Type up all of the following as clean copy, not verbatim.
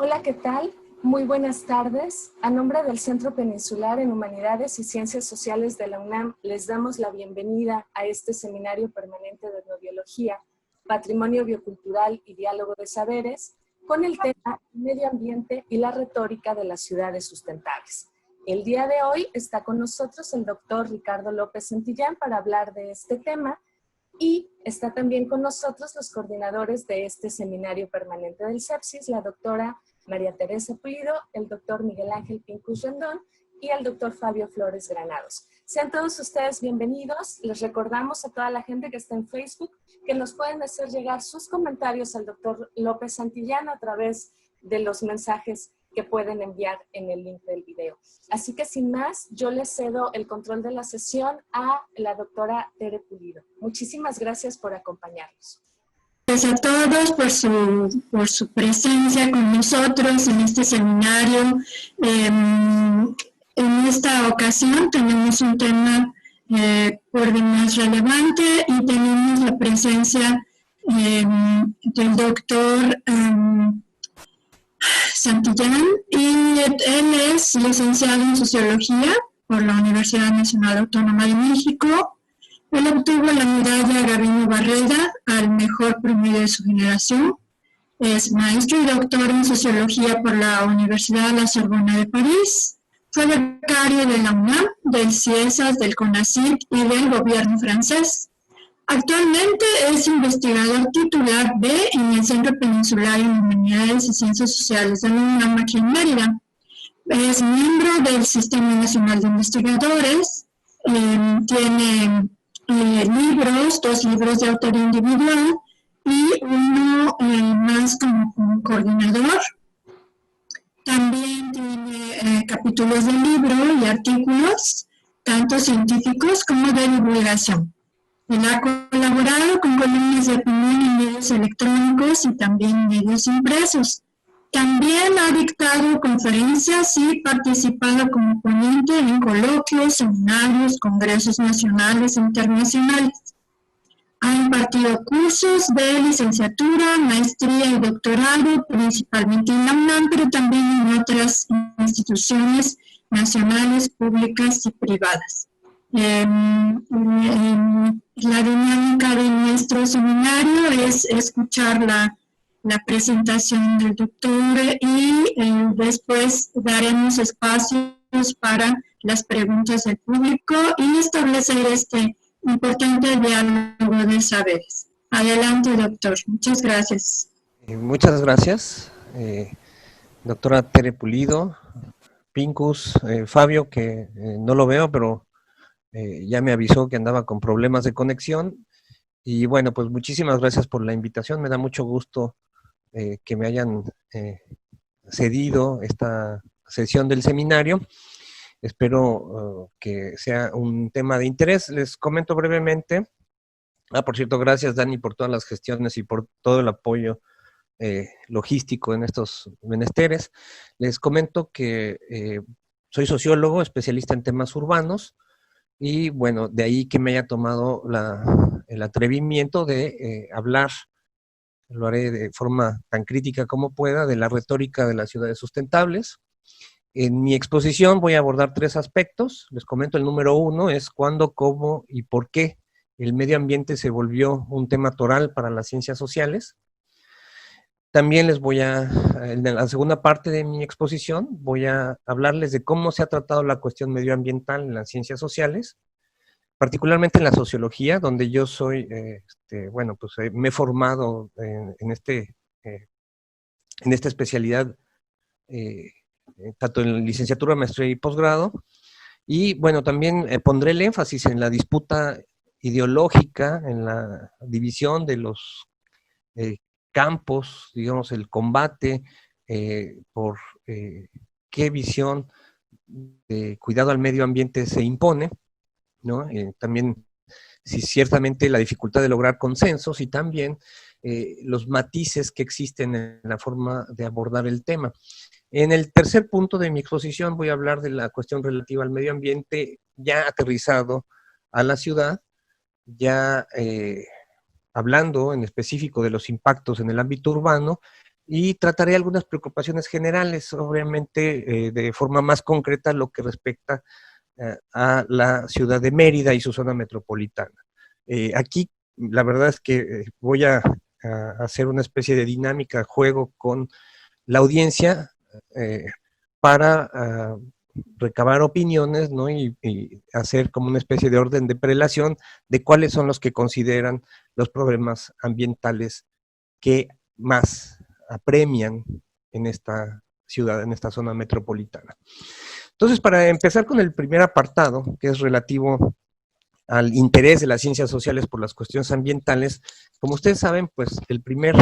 Hola, ¿qué tal? Muy buenas tardes. A nombre del Centro Peninsular en Humanidades y Ciencias Sociales de la UNAM, les damos la bienvenida a este seminario permanente de etnobiología, patrimonio biocultural y diálogo de saberes, con el tema medio ambiente y la retórica de las ciudades sustentables. El día de hoy está con nosotros el doctor Ricardo López Santillán para hablar de este tema, y está también con nosotros los coordinadores de este seminario permanente del CEPSIS, la doctora María Teresa Pulido, el doctor Miguel Ángel Pincus Rendón y el doctor Fabio Flores Granados. Sean todos ustedes bienvenidos. Les recordamos a toda la gente que está en Facebook que nos pueden hacer llegar sus comentarios al doctor López Santillán a través de los mensajes que pueden enviar en el link del video. Así que sin más, yo les cedo el control de la sesión a la doctora Tere Pulido. Muchísimas gracias por acompañarnos. Gracias a todos por su presencia con nosotros en este seminario. En esta ocasión tenemos un tema por demás relevante y tenemos la presencia del doctor Santillán, y él es licenciado en Sociología por la Universidad Nacional Autónoma de México. Él obtuvo la medalla Gabino Barreda al mejor promedio de su generación. Es maestro y doctor en Sociología por la Universidad de la Sorbona de París. Fue becario de la UNAM, del CIESAS, del CONACYT y del gobierno francés. Actualmente es investigador titular en el Centro Peninsular en Humanidades y Ciencias Sociales de la UNAM aquí en Mérida. Es miembro del Sistema Nacional de Investigadores. Tiene dos libros de autoría individual y uno más como coordinador. También tiene capítulos de libro y artículos, tanto científicos como de divulgación. Él ha colaborado con columnas de opinión en medios electrónicos y también medios impresos. También ha dictado conferencias y participado como ponente en coloquios, seminarios, congresos nacionales e internacionales. Ha impartido cursos de licenciatura, maestría y doctorado, principalmente en la UNAM, pero también en otras instituciones nacionales, públicas y privadas. La dinámica de nuestro seminario es escuchar la presentación del doctor y después daremos espacios para las preguntas del público y establecer este importante diálogo de saberes. Adelante, doctor. Muchas gracias. Muchas gracias, doctora Tere Pulido, Pincus, Fabio, que no lo veo, pero ya me avisó que andaba con problemas de conexión. Y bueno, pues muchísimas gracias por la invitación. Me da mucho gusto que me hayan cedido esta sesión del seminario. Espero que sea un tema de interés. Les comento brevemente. Por cierto, gracias Dani por todas las gestiones y por todo el apoyo logístico en estos menesteres. Les comento que soy sociólogo, especialista en temas urbanos, y bueno, de ahí que me haya tomado el atrevimiento de hablar, lo haré de forma tan crítica como pueda, de la retórica de las ciudades sustentables. En mi exposición voy a abordar 3 aspectos. Les comento, el número 1 es cuándo, cómo y por qué el medio ambiente se volvió un tema toral para las ciencias sociales. También en la segunda parte de mi exposición, voy a hablarles de cómo se ha tratado la cuestión medioambiental en las ciencias sociales, particularmente en la sociología, donde yo soy, me he formado en esta especialidad, tanto en licenciatura, maestría y posgrado. Y bueno, también pondré el énfasis en la disputa ideológica, en la división de los campos, digamos, el combate por qué visión de cuidado al medio ambiente se impone, ¿no? También, sí, ciertamente la dificultad de lograr consensos y también los matices que existen en la forma de abordar el tema. En el tercer punto de mi exposición voy a hablar de la cuestión relativa al medio ambiente ya aterrizado a la ciudad, ya hablando en específico de los impactos en el ámbito urbano, y trataré algunas preocupaciones generales, obviamente de forma más concreta lo que respecta a la ciudad de Mérida y su zona metropolitana. Aquí la verdad es que voy a hacer una especie de dinámica, juego con la audiencia para recabar opiniones, ¿no? y hacer como una especie de orden de prelación de cuáles son los que consideran los problemas ambientales que más apremian en esta ciudad, en esta zona metropolitana. Entonces, para empezar con el primer apartado, que es relativo al interés de las ciencias sociales por las cuestiones ambientales, como ustedes saben, pues el primer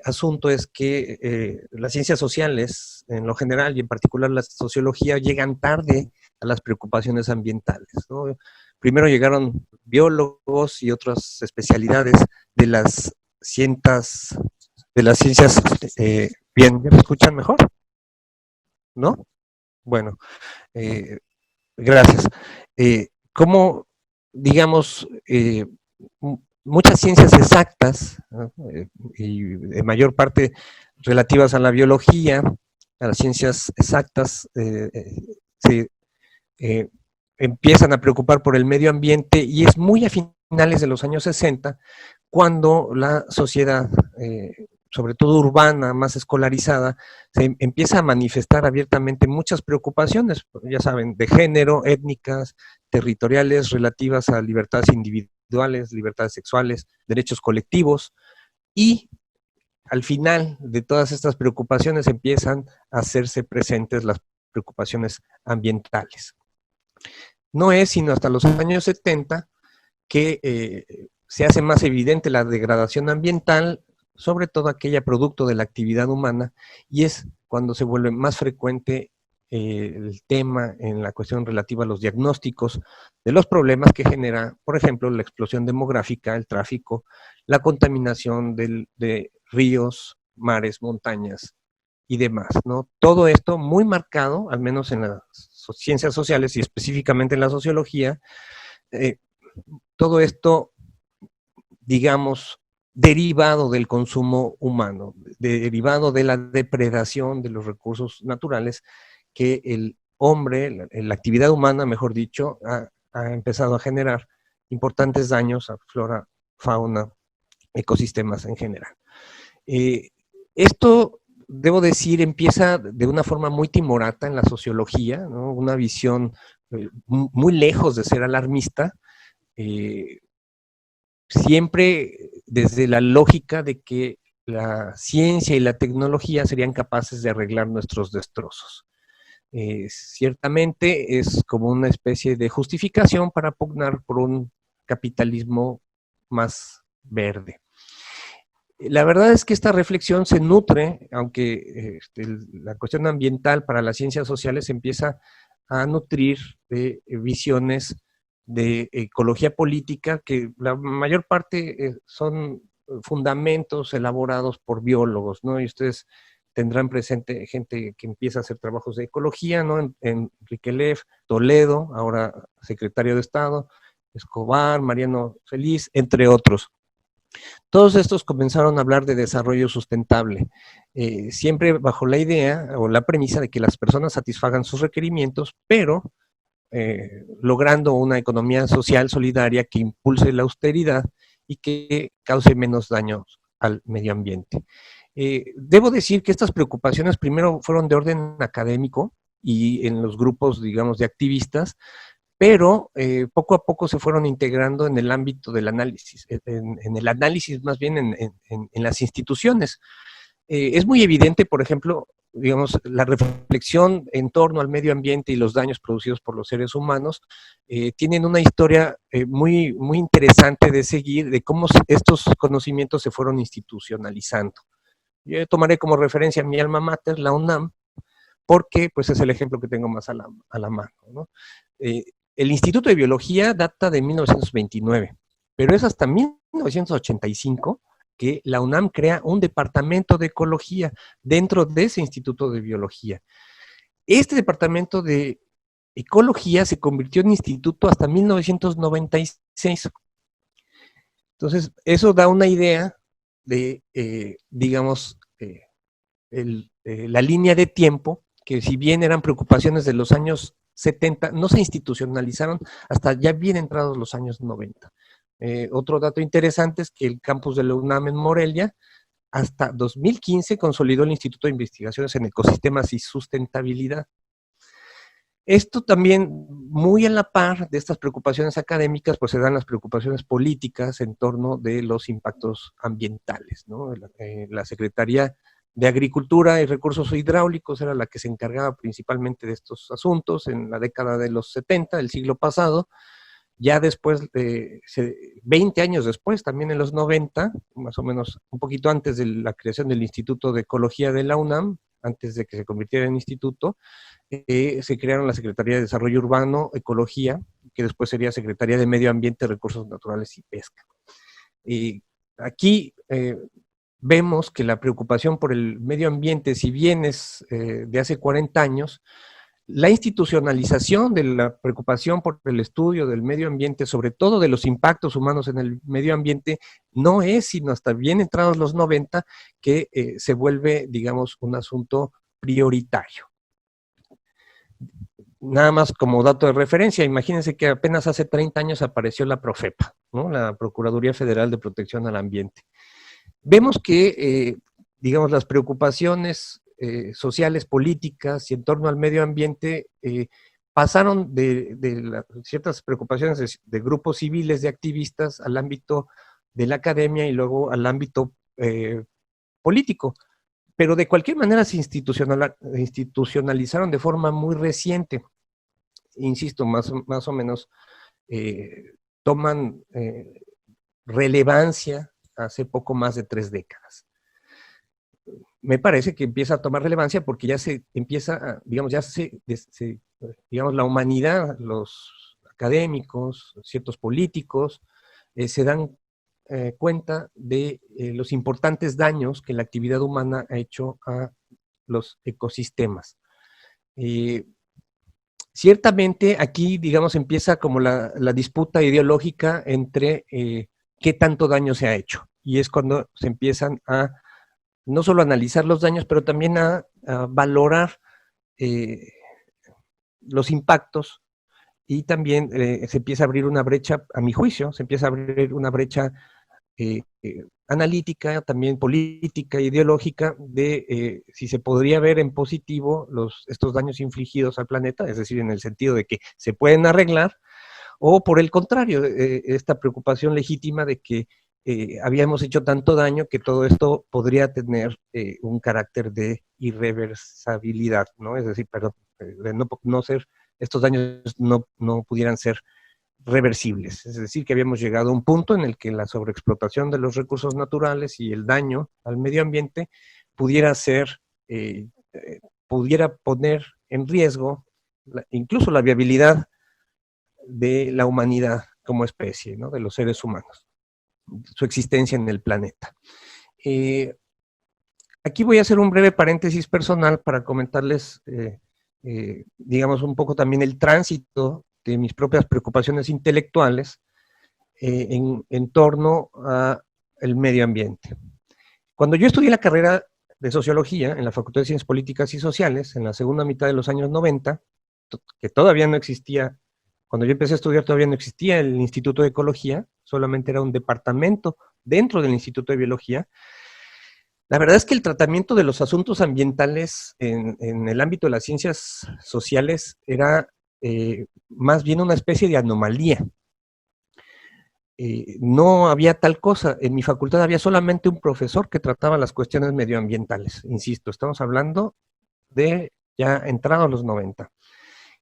asunto es que las ciencias sociales, en lo general y en particular la sociología, llegan tarde a las preocupaciones ambientales, ¿no? Primero llegaron biólogos y otras especialidades de las ciencias, bien, ¿ya me escuchan mejor? ¿No? Bueno, gracias. Como, digamos, muchas ciencias exactas, ¿no? Y de mayor parte relativas a la biología, a las ciencias exactas, se empiezan a preocupar por el medio ambiente, y es muy a finales de los años 60 cuando la sociedad, sobre todo urbana, más escolarizada, se empieza a manifestar abiertamente muchas preocupaciones, ya saben, de género, étnicas, territoriales, relativas a libertades individuales, libertades sexuales, derechos colectivos, y al final de todas estas preocupaciones empiezan a hacerse presentes las preocupaciones ambientales. No es sino hasta los años 70 que se hace más evidente la degradación ambiental, sobre todo aquella producto de la actividad humana, y es cuando se vuelve más frecuente el tema en la cuestión relativa a los diagnósticos de los problemas que genera, por ejemplo, la explosión demográfica, el tráfico, la contaminación de ríos, mares, montañas y demás, ¿no? Todo esto muy marcado, al menos en las ciencias sociales y específicamente en la sociología, todo esto, digamos, derivado del consumo humano, derivado de la depredación de los recursos naturales que el hombre, la actividad humana, mejor dicho, ha empezado a generar importantes daños a flora, fauna, ecosistemas en general. Esto, debo decir, empieza de una forma muy timorata en la sociología, ¿no? Una visión muy lejos de ser alarmista, siempre desde la lógica de que la ciencia y la tecnología serían capaces de arreglar nuestros destrozos. Ciertamente es como una especie de justificación para pugnar por un capitalismo más verde. La verdad es que esta reflexión se nutre, aunque la cuestión ambiental para las ciencias sociales empieza a nutrir de visiones de ecología política, que la mayor parte son fundamentos elaborados por biólogos, ¿no? Y ustedes tendrán presente gente que empieza a hacer trabajos de ecología, ¿no? Enrique Leff, Toledo, ahora secretario de Estado, Escobar, Mariano Feliz, entre otros. Todos estos comenzaron a hablar de desarrollo sustentable, siempre bajo la idea o la premisa de que las personas satisfagan sus requerimientos, pero logrando una economía social solidaria que impulse la austeridad y que cause menos daño al medio ambiente. Debo decir que estas preocupaciones primero fueron de orden académico y en los grupos, digamos, de activistas, pero poco a poco se fueron integrando en el ámbito del análisis, en el análisis más bien en las instituciones. Es muy evidente, por ejemplo, digamos, la reflexión en torno al medio ambiente y los daños producidos por los seres humanos, tienen una historia muy, muy interesante de seguir, de cómo estos conocimientos se fueron institucionalizando. Yo tomaré como referencia mi alma mater, la UNAM, porque pues, es el ejemplo que tengo más a la mano, ¿no? El Instituto de Biología data de 1929, pero es hasta 1985 que la UNAM crea un departamento de ecología dentro de ese Instituto de Biología. Este departamento de ecología se convirtió en instituto hasta 1996. Entonces, eso da una idea de, digamos, la línea de tiempo, que si bien eran preocupaciones de los años 70, no se institucionalizaron hasta ya bien entrados los años 90. Otro dato interesante es que el campus de la UNAM en Morelia, hasta 2015 consolidó el Instituto de Investigaciones en Ecosistemas y Sustentabilidad. Esto también, muy a la par de estas preocupaciones académicas, pues se dan las preocupaciones políticas en torno de los impactos ambientales, ¿no? La Secretaría de Agricultura y Recursos Hidráulicos era la que se encargaba principalmente de estos asuntos en la década de los 70 del siglo pasado. Ya después, 20 años después, también en los 90, más o menos un poquito antes de la creación del Instituto de Ecología de la UNAM, antes de que se convirtiera en instituto, se crearon la Secretaría de Desarrollo Urbano, Ecología, que después sería Secretaría de Medio Ambiente, Recursos Naturales y Pesca. Y aquí vemos que la preocupación por el medio ambiente, si bien es de hace 40 años, la institucionalización de la preocupación por el estudio del medio ambiente, sobre todo de los impactos humanos en el medio ambiente, no es sino hasta bien entrados los 90 que se vuelve, digamos, un asunto prioritario. Nada más como dato de referencia, imagínense que apenas hace 30 años apareció la Profepa, ¿no? La Procuraduría Federal de Protección al Ambiente. Vemos que, digamos, las preocupaciones sociales, políticas y en torno al medio ambiente pasaron de ciertas preocupaciones de grupos civiles, de activistas, al ámbito de la academia y luego al ámbito político. Pero de cualquier manera se institucionalizaron de forma muy reciente. Insisto, más o menos toman relevancia hace poco más de 3 décadas. Me parece que empieza a tomar relevancia porque ya se empieza, digamos, digamos, la humanidad, los académicos, ciertos políticos, se dan cuenta de los importantes daños que la actividad humana ha hecho a los ecosistemas. Ciertamente aquí, digamos, empieza como la disputa ideológica entre qué tanto daño se ha hecho. Y es cuando se empiezan a no solo analizar los daños, pero también a valorar los impactos y también se empieza a abrir una brecha, a mi juicio, se empieza a abrir una brecha analítica, también política, ideológica, de si se podría ver en positivo estos daños infligidos al planeta, es decir, en el sentido de que se pueden arreglar, o por el contrario, esta preocupación legítima de que habíamos hecho tanto daño que todo esto podría tener un carácter de irreversibilidad, ¿no? Es decir, perdón, de no ser, estos daños no pudieran ser reversibles. Es decir, que habíamos llegado a un punto en el que la sobreexplotación de los recursos naturales y el daño al medio ambiente pudiera poner en riesgo incluso la viabilidad de la humanidad como especie, ¿no? De los seres humanos, su existencia en el planeta. Aquí voy a hacer un breve paréntesis personal para comentarles, digamos, un poco también el tránsito de mis propias preocupaciones intelectuales en torno al medio ambiente. Cuando yo estudié la carrera de Sociología en la Facultad de Ciencias Políticas y Sociales, en la segunda mitad de los años 90, que todavía no existía, cuando yo empecé a estudiar todavía no existía el Instituto de Ecología, solamente era un departamento dentro del Instituto de Biología. La verdad es que el tratamiento de los asuntos ambientales en el ámbito de las ciencias sociales era más bien una especie de anomalía. No había tal cosa. En mi facultad había solamente un profesor que trataba las cuestiones medioambientales. Insisto, estamos hablando de ya entrados los 90.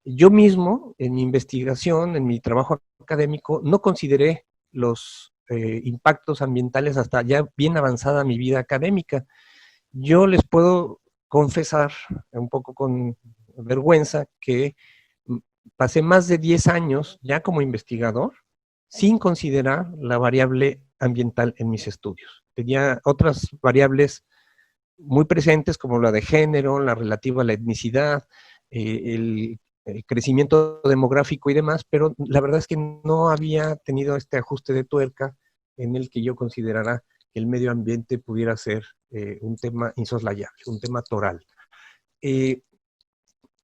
Yo mismo, en mi investigación, en mi trabajo académico, no consideré los impactos ambientales hasta ya bien avanzada mi vida académica. Yo les puedo confesar, un poco con vergüenza, que pasé más de 10 años ya como investigador sin considerar la variable ambiental en mis estudios. Tenía otras variables muy presentes como la de género, la relativa a la etnicidad, el crecimiento demográfico y demás, pero la verdad es que no había tenido este ajuste de tuerca en el que yo considerara que el medio ambiente pudiera ser un tema insoslayable, un tema toral.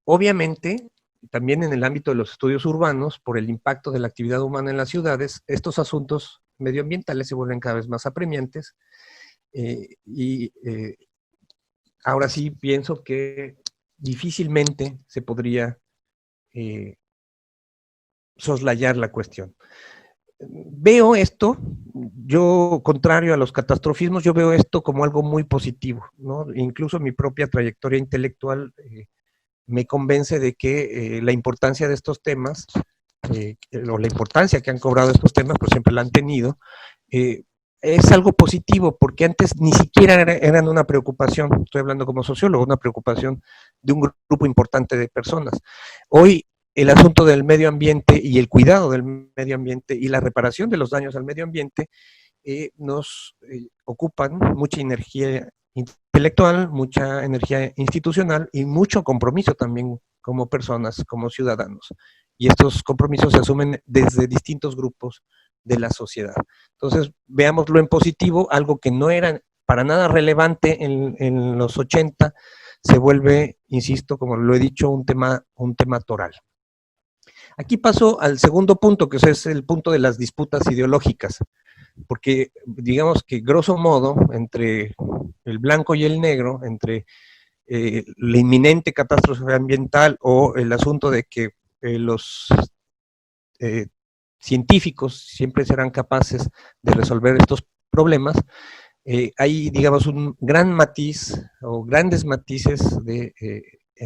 Obviamente, también en el ámbito de los estudios urbanos, por el impacto de la actividad humana en las ciudades, estos asuntos medioambientales se vuelven cada vez más apremiantes, ahora sí pienso que difícilmente se podría soslayar la cuestión. Veo esto, yo, contrario a los catastrofismos, yo veo esto como algo muy positivo, ¿no? Incluso mi propia trayectoria intelectual me convence de que la importancia de estos temas, o la importancia que han cobrado estos temas, pues siempre la han tenido, es algo positivo, porque antes ni siquiera eran una preocupación, estoy hablando como sociólogo, una preocupación de un grupo importante de personas. Hoy el asunto del medio ambiente y el cuidado del medio ambiente y la reparación de los daños al medio ambiente nos ocupan mucha energía intelectual, mucha energía institucional y mucho compromiso también como personas, como ciudadanos. Y estos compromisos se asumen desde distintos grupos de la sociedad. Entonces, veámoslo en positivo, algo que no era para nada relevante en los 80, se vuelve, insisto, como lo he dicho, un tema toral. Aquí paso al segundo punto, que es el punto de las disputas ideológicas, porque digamos que grosso modo, entre el blanco y el negro, entre la inminente catástrofe ambiental o el asunto de que los científicos siempre serán capaces de resolver estos problemas, hay, digamos, un gran matiz o grandes matices de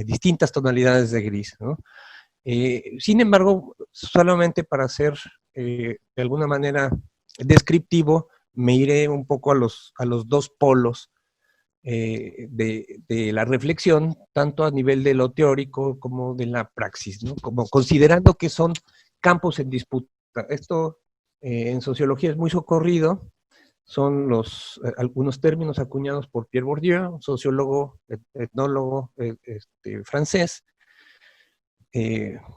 distintas tonalidades de gris, ¿no? Sin embargo, solamente para ser de alguna manera descriptivo, me iré un poco a los dos polos de la reflexión, tanto a nivel de lo teórico como de la praxis, ¿no? Como considerando que son campos en disputa. Esto en sociología es muy socorrido, son algunos términos acuñados por Pierre Bourdieu, sociólogo, etnólogo francés,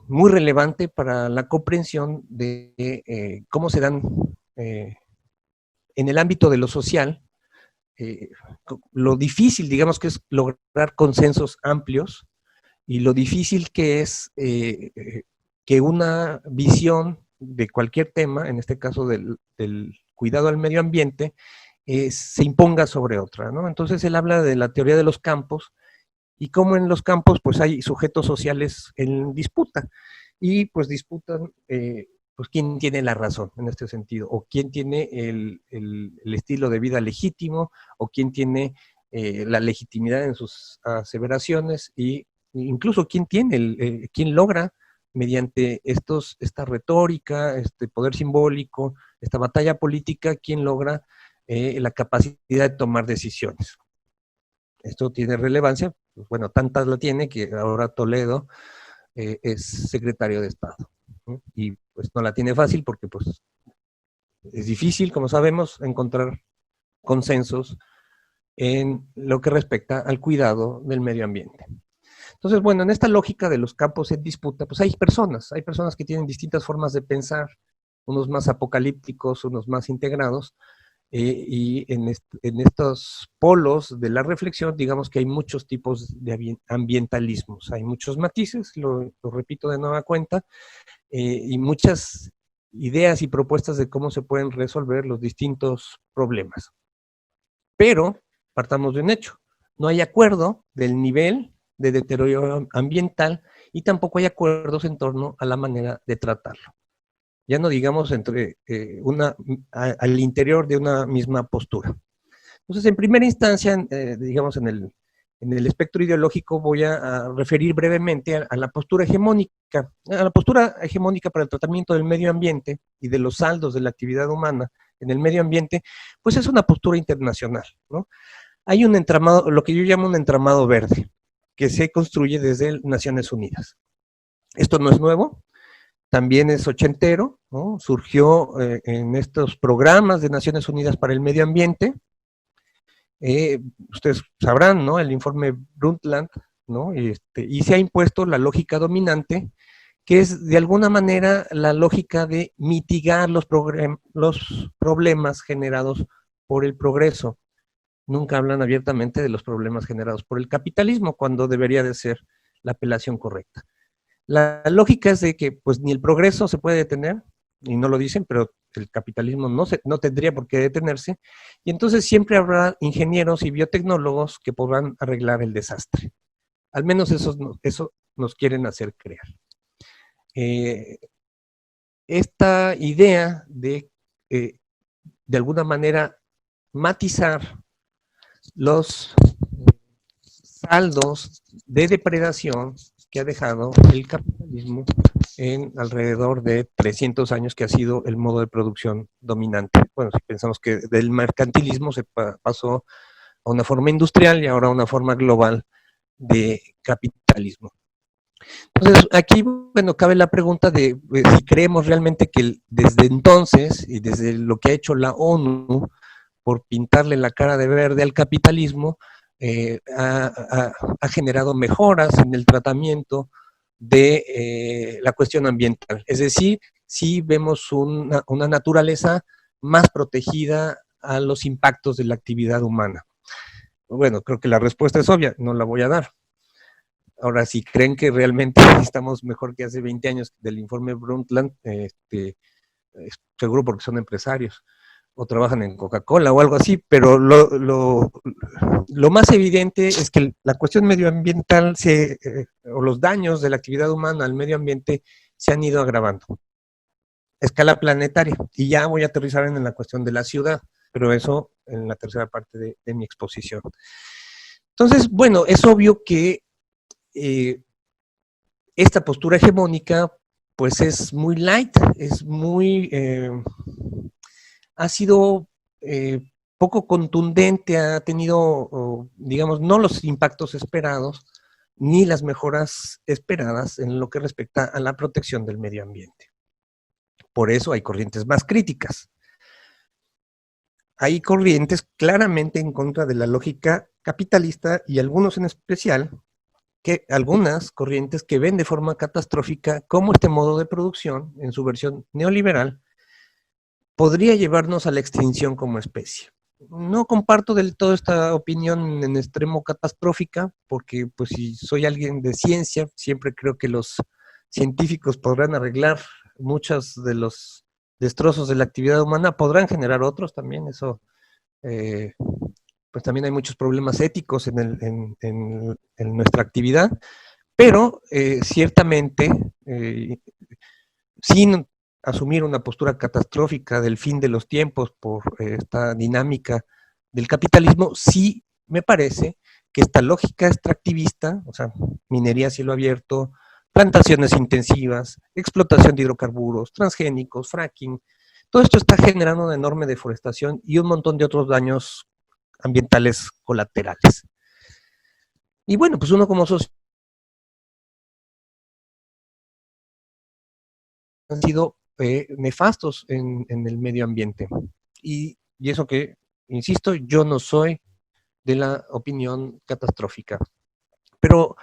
muy relevante para la comprensión de cómo se dan en el ámbito de lo social, lo difícil, digamos, que es lograr consensos amplios y lo difícil que es que una visión de cualquier tema, en este caso del cuidado al medio ambiente, se imponga sobre otra, ¿no? Entonces él habla de la teoría de los campos y cómo en los campos pues hay sujetos sociales en disputa y pues disputan pues quién tiene la razón en este sentido, o quién tiene el estilo de vida legítimo, o quién tiene la legitimidad en sus aseveraciones, y incluso quién tiene, quién logra mediante esta retórica, este poder simbólico, esta batalla política, quién logra la capacidad de tomar decisiones. Esto tiene relevancia, pues bueno, tantas la tiene que ahora Toledo es secretario de Estado, ¿no? Y pues no la tiene fácil porque pues es difícil, como sabemos, encontrar consensos en lo que respecta al cuidado del medio ambiente. Entonces, bueno, en esta lógica de los campos en disputa, pues hay personas que tienen distintas formas de pensar, unos más apocalípticos, unos más integrados, y en estos polos de la reflexión, digamos que hay muchos tipos de ambientalismos, hay muchos matices, lo repito de nueva cuenta, y muchas ideas y propuestas de cómo se pueden resolver los distintos problemas. Pero, partamos de un hecho, no hay acuerdo del nivel de deterioro ambiental y tampoco hay acuerdos en torno a la manera de tratarlo. Ya no digamos entre al interior de una misma postura. Entonces, en primera instancia, digamos en el espectro ideológico, voy a referir brevemente a la postura hegemónica. A la postura hegemónica para el tratamiento del medio ambiente y de los saldos de la actividad humana en el medio ambiente, pues es una postura internacional, ¿no? Hay un entramado, lo que yo llamo un entramado verde, que se construye desde Naciones Unidas. Esto no es nuevo, también es ochentero, ¿no? Surgió en estos programas de Naciones Unidas para el Medio Ambiente. Ustedes sabrán, ¿no? El informe Brundtland, ¿no? Y se ha impuesto la lógica dominante, que es de alguna manera la lógica de mitigar los problemas generados por el progreso. Nunca hablan abiertamente de los problemas generados por el capitalismo, cuando debería de ser la apelación correcta. La lógica es de que pues ni el progreso se puede detener, y no lo dicen, pero el capitalismo no tendría por qué detenerse, y entonces siempre habrá ingenieros y biotecnólogos que podrán arreglar el desastre. Al menos eso nos quieren hacer creer. Esta idea de alguna manera matizar los saldos de depredación que ha dejado el capitalismo en alrededor de 300 años, que ha sido el modo de producción dominante. Bueno, si pensamos que del mercantilismo se pasó a una forma industrial y ahora a una forma global de capitalismo. Entonces, aquí, bueno, cabe la pregunta de si creemos realmente que desde entonces, y desde lo que ha hecho la ONU, por pintarle la cara de verde al capitalismo, ha generado mejoras en el tratamiento de la cuestión ambiental. Es decir, sí vemos una naturaleza más protegida a los impactos de la actividad humana. Bueno, creo que la respuesta es obvia, no la voy a dar. Ahora, si creen que realmente estamos mejor que hace 20 años del informe Brundtland, seguro porque son empresarios o trabajan en Coca-Cola o algo así, pero lo más evidente es que la cuestión medioambiental o los daños de la actividad humana al medio ambiente se han ido agravando a escala planetaria. Y ya voy a aterrizar en la cuestión de la ciudad, pero eso en la tercera parte de mi exposición. Entonces, bueno, es obvio que esta postura hegemónica pues es muy light, es muy... ha sido poco contundente, ha tenido, digamos, no los impactos esperados, ni las mejoras esperadas en lo que respecta a la protección del medio ambiente. Por eso hay corrientes más críticas. Hay corrientes claramente en contra de la lógica capitalista y algunos en especial, algunas corrientes que ven de forma catastrófica cómo este modo de producción, en su versión neoliberal, podría llevarnos a la extinción como especie. No comparto del todo esta opinión en extremo catastrófica, porque pues si soy alguien de ciencia, siempre creo que los científicos podrán arreglar muchos de los destrozos de la actividad humana, podrán generar otros también, eso, pues también hay muchos problemas éticos en nuestra actividad, pero ciertamente, sin asumir una postura catastrófica del fin de los tiempos por esta dinámica del capitalismo, sí me parece que esta lógica extractivista, o sea, minería a cielo abierto, plantaciones intensivas, explotación de hidrocarburos, transgénicos, fracking, todo esto está generando una enorme deforestación y un montón de otros daños ambientales colaterales. Y bueno, pues uno como sociedad han sido nefastos en el medio ambiente. Y eso que, insisto, yo no soy de la opinión catastrófica. Pero,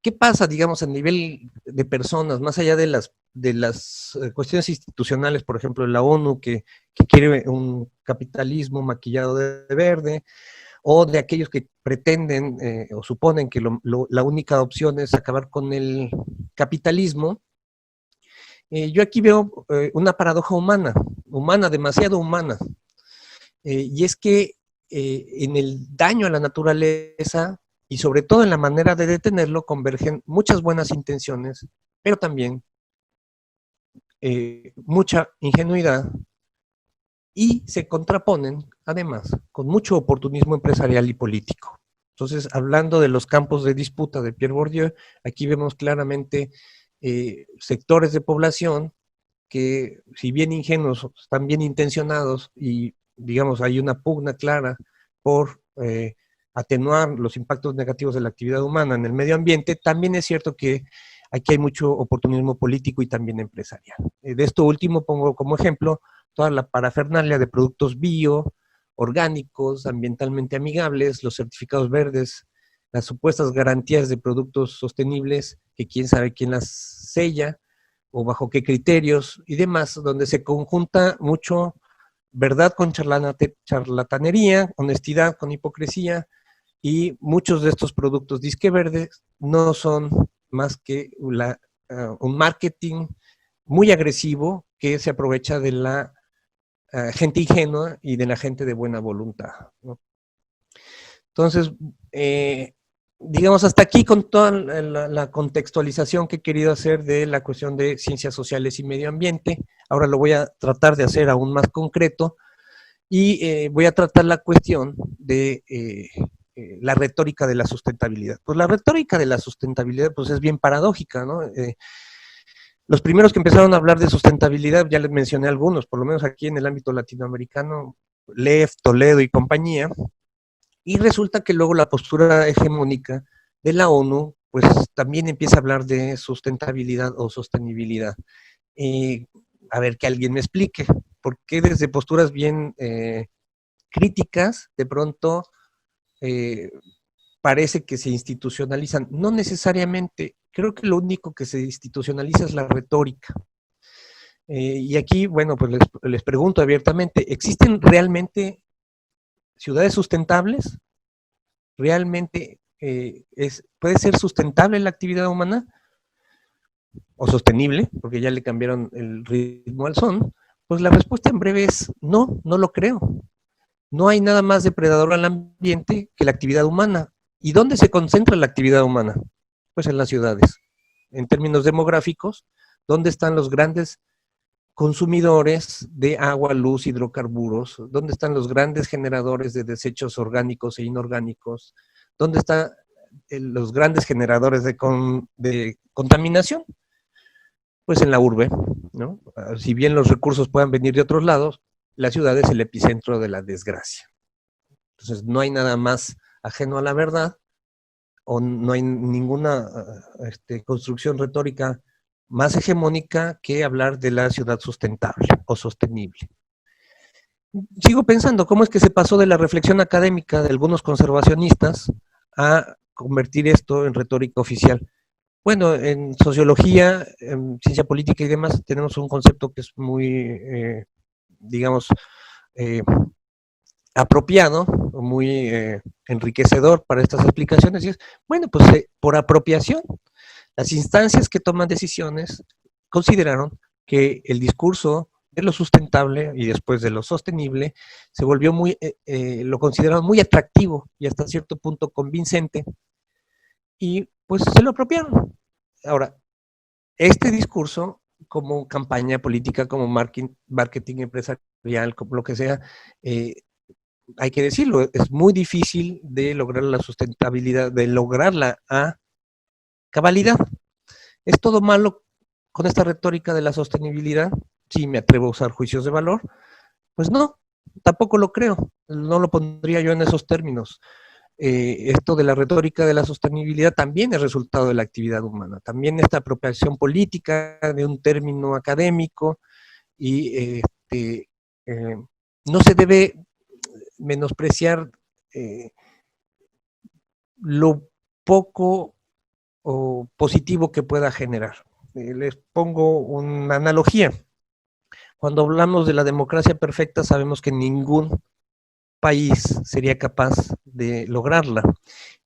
¿qué pasa, digamos, a nivel de personas, más allá de las cuestiones institucionales, por ejemplo, la ONU, que quiere un capitalismo maquillado de verde, o de aquellos que pretenden o suponen que la única opción es acabar con el capitalismo? Yo aquí veo una paradoja humana, demasiado humana, y es que en el daño a la naturaleza y sobre todo en la manera de detenerlo convergen muchas buenas intenciones, pero también mucha ingenuidad, y se contraponen además con mucho oportunismo empresarial y político. Entonces, hablando de los campos de disputa de Pierre Bourdieu, aquí vemos claramente sectores de población que, si bien ingenuos, están bien intencionados y, digamos, hay una pugna clara por atenuar los impactos negativos de la actividad humana en el medio ambiente. También es cierto que aquí hay mucho oportunismo político y también empresarial. De esto último pongo como ejemplo toda la parafernalia de productos bio, orgánicos, ambientalmente amigables, los certificados verdes, las supuestas garantías de productos sostenibles, que quién sabe quién las sella, o bajo qué criterios y demás, donde se conjunta mucho verdad con charlatanería, honestidad con hipocresía, y muchos de estos productos disque verdes no son más que un marketing muy agresivo que se aprovecha de la gente ingenua y de la gente de buena voluntad, ¿no? Entonces, digamos, hasta aquí con toda la contextualización que he querido hacer de la cuestión de ciencias sociales y medio ambiente. Ahora lo voy a tratar de hacer aún más concreto y voy a tratar la cuestión de la retórica de la sustentabilidad. Pues la retórica de la sustentabilidad pues es bien paradójica, ¿no? Los primeros que empezaron a hablar de sustentabilidad, ya les mencioné algunos, por lo menos aquí en el ámbito latinoamericano, Lev, Toledo y compañía, y resulta que luego la postura hegemónica de la ONU, pues también empieza a hablar de sustentabilidad o sostenibilidad. A ver, que alguien me explique, ¿por qué desde posturas bien críticas, de pronto parece que se institucionalizan? No necesariamente, creo que lo único que se institucionaliza es la retórica. Y aquí, bueno, pues les pregunto abiertamente, ¿existen realmente ciudades sustentables? ¿Realmente puede ser sustentable la actividad humana? ¿O sostenible? Porque ya le cambiaron el ritmo al son. Pues la respuesta en breve es no, no lo creo. No hay nada más depredador al ambiente que la actividad humana. ¿Y dónde se concentra la actividad humana? Pues en las ciudades. En términos demográficos, ¿dónde están los grandes consumidores de agua, luz, hidrocarburos? ¿Dónde están los grandes generadores de desechos orgánicos e inorgánicos? ¿Dónde están los grandes generadores de contaminación? Pues en la urbe, ¿no? Si bien los recursos puedan venir de otros lados, la ciudad es el epicentro de la desgracia. Entonces no hay nada más ajeno a la verdad, o no hay ninguna construcción retórica más hegemónica que hablar de la ciudad sustentable o sostenible. Sigo pensando cómo es que se pasó de la reflexión académica de algunos conservacionistas a convertir esto en retórica oficial. Bueno, en sociología, en ciencia política y demás, tenemos un concepto que es muy, digamos, apropiado, muy enriquecedor para estas explicaciones, y es, bueno, pues por apropiación, las instancias que toman decisiones consideraron que el discurso de lo sustentable y después de lo sostenible se volvió lo consideraron muy atractivo y hasta cierto punto convincente, y pues se lo apropiaron. Ahora, este discurso, como campaña política, como marketing empresarial, como lo que sea, hay que decirlo, es muy difícil de lograr la sustentabilidad, de lograrla a cabalidad. ¿Es todo malo con esta retórica de la sostenibilidad? Sí, me atrevo a usar juicios de valor. Pues no, tampoco lo creo, no lo pondría yo en esos términos. Esto de la retórica de la sostenibilidad también es resultado de la actividad humana, también esta apropiación política de un término académico, y no se debe menospreciar lo poco o positivo que pueda generar. Les pongo una analogía. Cuando hablamos de la democracia perfecta, sabemos que ningún país sería capaz de lograrla.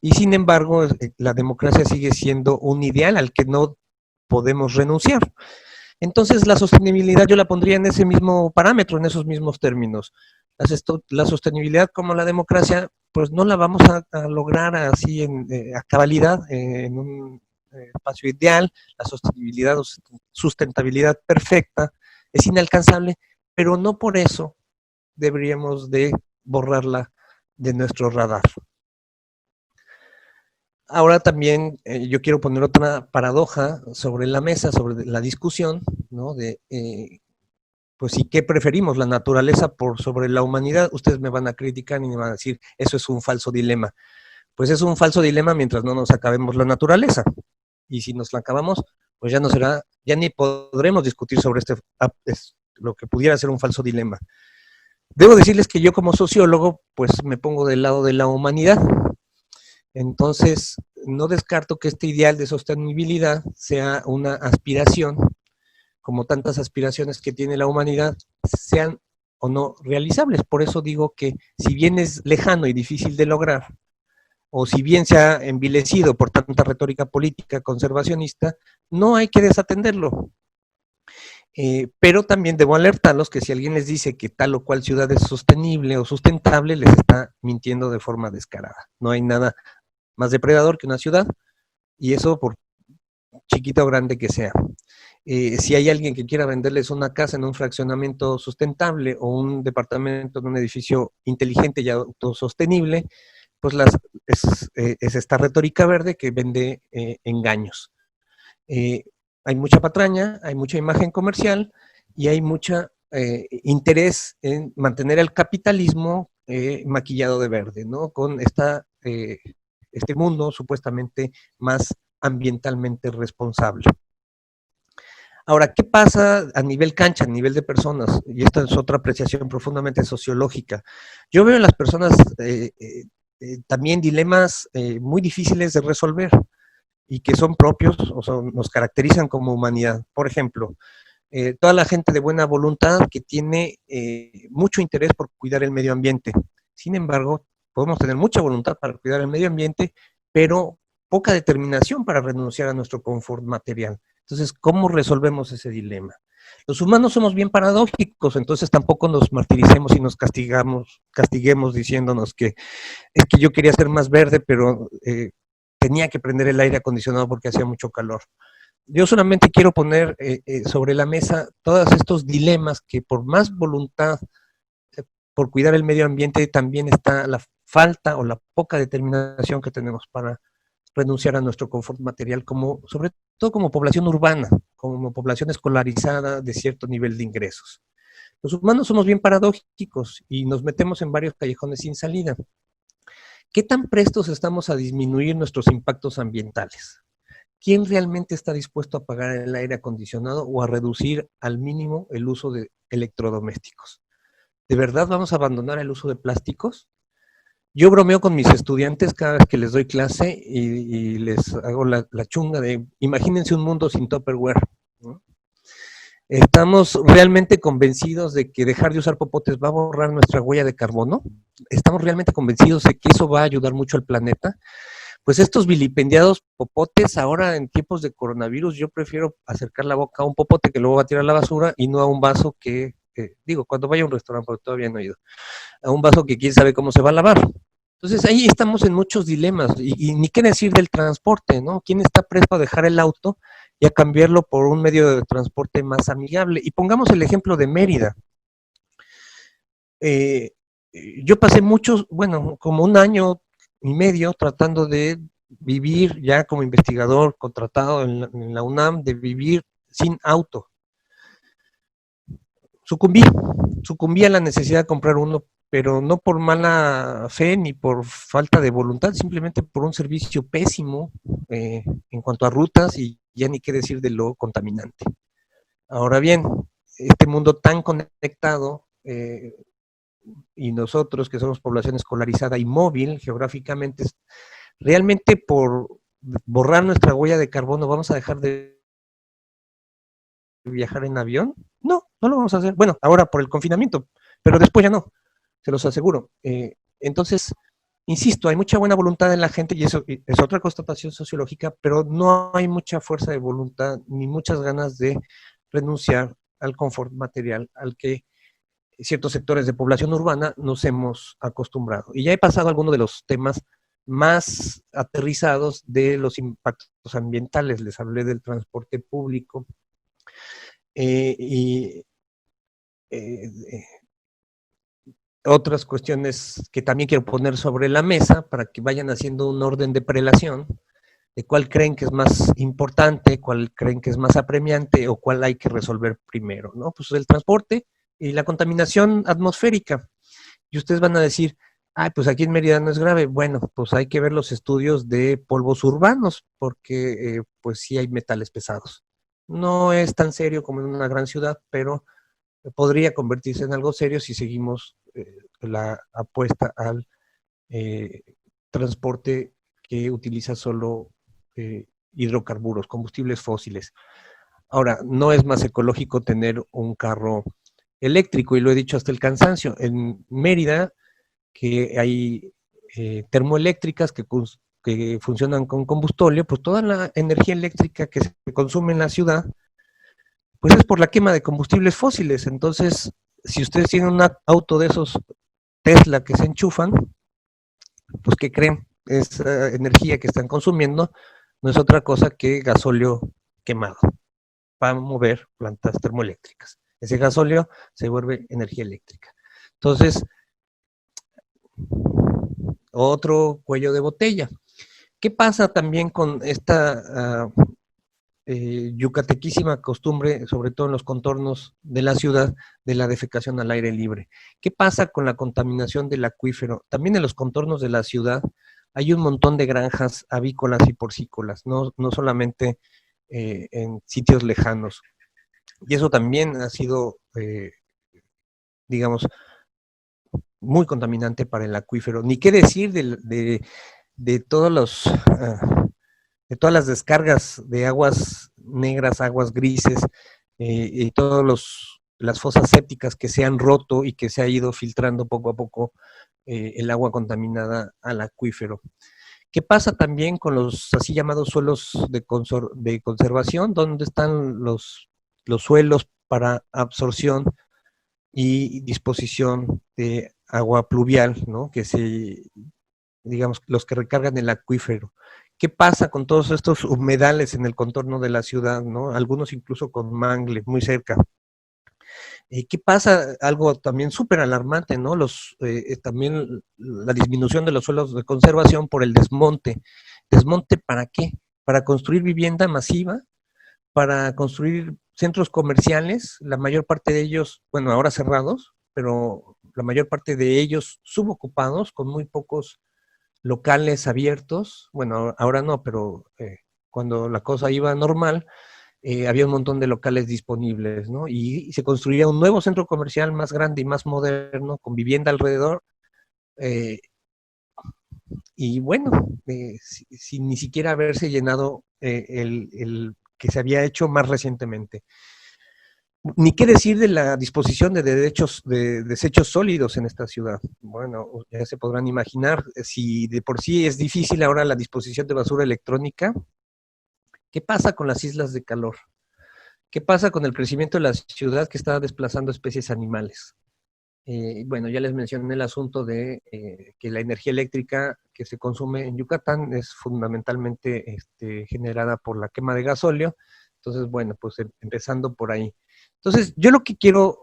Y sin embargo, la democracia sigue siendo un ideal al que no podemos renunciar. Entonces, la sostenibilidad yo la pondría en ese mismo parámetro, en esos mismos términos. La sostenibilidad como la democracia, pues no la vamos a lograr así a cabalidad, en un espacio ideal. La sostenibilidad o sustentabilidad perfecta es inalcanzable, pero no por eso deberíamos de borrarla de nuestro radar. Ahora también yo quiero poner otra paradoja sobre la mesa, sobre la discusión, ¿no? Pues sí, ¿qué preferimos? ¿La naturaleza por sobre la humanidad? Ustedes me van a criticar y me van a decir, eso es un falso dilema. Pues es un falso dilema mientras no nos acabemos la naturaleza. Y si nos la acabamos, pues ya no será, ya ni podremos discutir sobre lo que pudiera ser un falso dilema. Debo decirles que yo como sociólogo, pues me pongo del lado de la humanidad. Entonces, no descarto que este ideal de sostenibilidad sea una aspiración, como tantas aspiraciones que tiene la humanidad, sean o no realizables. Por eso digo que si bien es lejano y difícil de lograr, o si bien se ha envilecido por tanta retórica política conservacionista, no hay que desatenderlo. Pero también debo alertarlos que si alguien les dice que tal o cual ciudad es sostenible o sustentable, les está mintiendo de forma descarada. No hay nada más depredador que una ciudad, y eso por chiquita o grande que sea. Si hay alguien que quiera venderles una casa en un fraccionamiento sustentable o un departamento en un edificio inteligente y autosostenible, pues es esta retórica verde que vende engaños. Hay mucha patraña, hay mucha imagen comercial y hay mucho interés en mantener el capitalismo maquillado de verde, ¿no? Con este mundo supuestamente más ambientalmente responsable. Ahora, ¿qué pasa a nivel cancha, a nivel de personas? Y esta es otra apreciación profundamente sociológica. Yo veo en las personas también dilemas muy difíciles de resolver y que son propios nos caracterizan como humanidad. Por ejemplo, toda la gente de buena voluntad que tiene mucho interés por cuidar el medio ambiente. Sin embargo, podemos tener mucha voluntad para cuidar el medio ambiente, pero poca determinación para renunciar a nuestro confort material. Entonces, ¿cómo resolvemos ese dilema? Los humanos somos bien paradójicos, entonces tampoco nos martiricemos y nos castiguemos diciéndonos que es que yo quería ser más verde, pero tenía que prender el aire acondicionado porque hacía mucho calor. Yo solamente quiero poner sobre la mesa todos estos dilemas que por más voluntad por cuidar el medio ambiente también está la falta o la poca determinación que tenemos para renunciar a nuestro confort material, sobre todo como población urbana, como población escolarizada de cierto nivel de ingresos. Los humanos somos bien paradójicos y nos metemos en varios callejones sin salida. ¿Qué tan prestos estamos a disminuir nuestros impactos ambientales? ¿Quién realmente está dispuesto a apagar el aire acondicionado o a reducir al mínimo el uso de electrodomésticos? ¿De verdad vamos a abandonar el uso de plásticos? Yo bromeo con mis estudiantes cada vez que les doy clase y les hago la chunga de, imagínense un mundo sin Tupperware, ¿no? ¿Estamos realmente convencidos de que dejar de usar popotes va a borrar nuestra huella de carbono? ¿Estamos realmente convencidos de que eso va a ayudar mucho al planeta? Pues estos vilipendiados popotes, ahora en tiempos de coronavirus, yo prefiero acercar la boca a un popote que luego va a tirar a la basura y no a un vaso cuando vaya a un restaurante, porque todavía no he ido, a un vaso que quién sabe cómo se va a lavar. Entonces ahí estamos en muchos dilemas, y ni qué decir del transporte, ¿no? ¿Quién está presto a dejar el auto y a cambiarlo por un medio de transporte más amigable? Y pongamos el ejemplo de Mérida. Yo pasé como un año y medio tratando de vivir ya como investigador contratado en la UNAM, de vivir sin auto. Sucumbí a la necesidad de comprar uno, pero no por mala fe ni por falta de voluntad, simplemente por un servicio pésimo en cuanto a rutas y ya ni qué decir de lo contaminante. Ahora bien, este mundo tan conectado y nosotros que somos población escolarizada y móvil geográficamente, realmente por borrar nuestra huella de carbono vamos a dejar de viajar en avión. No lo vamos a hacer. Bueno, ahora por el confinamiento, pero después ya no, se los aseguro. Entonces, insisto, hay mucha buena voluntad en la gente y eso es otra constatación sociológica, pero no hay mucha fuerza de voluntad ni muchas ganas de renunciar al confort material al que ciertos sectores de población urbana nos hemos acostumbrado. Y ya he pasado algunos de los temas más aterrizados de los impactos ambientales. Les hablé del transporte público, otras cuestiones que también quiero poner sobre la mesa para que vayan haciendo un orden de prelación de cuál creen que es más importante, cuál creen que es más apremiante o cuál hay que resolver primero, ¿no? Pues el transporte y la contaminación atmosférica. Y ustedes van a decir, pues aquí en Mérida no es grave. Bueno, pues hay que ver los estudios de polvos urbanos, porque pues sí hay metales pesados. No es tan serio como en una gran ciudad, pero podría convertirse en algo serio si seguimos la apuesta al transporte que utiliza solo hidrocarburos, combustibles fósiles. Ahora, no es más ecológico tener un carro eléctrico, y lo he dicho hasta el cansancio. En Mérida, que hay termoeléctricas que funcionan con combustóleo, pues toda la energía eléctrica que se consume en la ciudad, pues es por la quema de combustibles fósiles. Entonces, si ustedes tienen un auto de esos Tesla que se enchufan, pues ¿qué creen? Esa energía que están consumiendo no es otra cosa que gasóleo quemado para mover plantas termoeléctricas. Ese gasóleo se vuelve energía eléctrica. Entonces, otro cuello de botella. ¿Qué pasa también con esta yucatequísima costumbre, sobre todo en los contornos de la ciudad, de la defecación al aire libre? ¿Qué pasa con la contaminación del acuífero? También en los contornos de la ciudad hay un montón de granjas avícolas y porcícolas, no solamente en sitios lejanos. Y eso también ha sido, digamos, muy contaminante para el acuífero. Ni qué decir de todos los... de todas las descargas de aguas negras, aguas grises, y todas las fosas sépticas que se han roto y que se ha ido filtrando poco a poco el agua contaminada al acuífero. ¿Qué pasa también con los así llamados suelos de conservación? ¿Dónde están los suelos para absorción y disposición de agua pluvial, ¿no? Que digamos, los que recargan el acuífero? ¿Qué pasa con todos estos humedales en el contorno de la ciudad, ¿no? Algunos incluso con mangle muy cerca. ¿Qué pasa? Algo también súper alarmante, ¿no? También la disminución de los suelos de conservación por el desmonte. ¿Desmonte para qué? Para construir vivienda masiva, para construir centros comerciales, la mayor parte de ellos, bueno, ahora cerrados, pero la mayor parte de ellos subocupados, con muy pocos locales abiertos. Bueno, ahora no, pero cuando la cosa iba normal, había un montón de locales disponibles, ¿no? Y se construía un nuevo centro comercial más grande y más moderno, con vivienda alrededor, y bueno, sin ni siquiera haberse llenado el que se había hecho más recientemente. Ni qué decir de la disposición de desechos sólidos en esta ciudad. Bueno, ya se podrán imaginar, si de por sí es difícil ahora la disposición de basura electrónica, ¿qué pasa con las islas de calor? ¿Qué pasa con el crecimiento de la ciudad que está desplazando especies animales? Bueno, ya les mencioné el asunto de que la energía eléctrica que se consume en Yucatán es fundamentalmente generada por la quema de gasóleo. Entonces, bueno, pues empezando por ahí. Entonces, yo lo que quiero,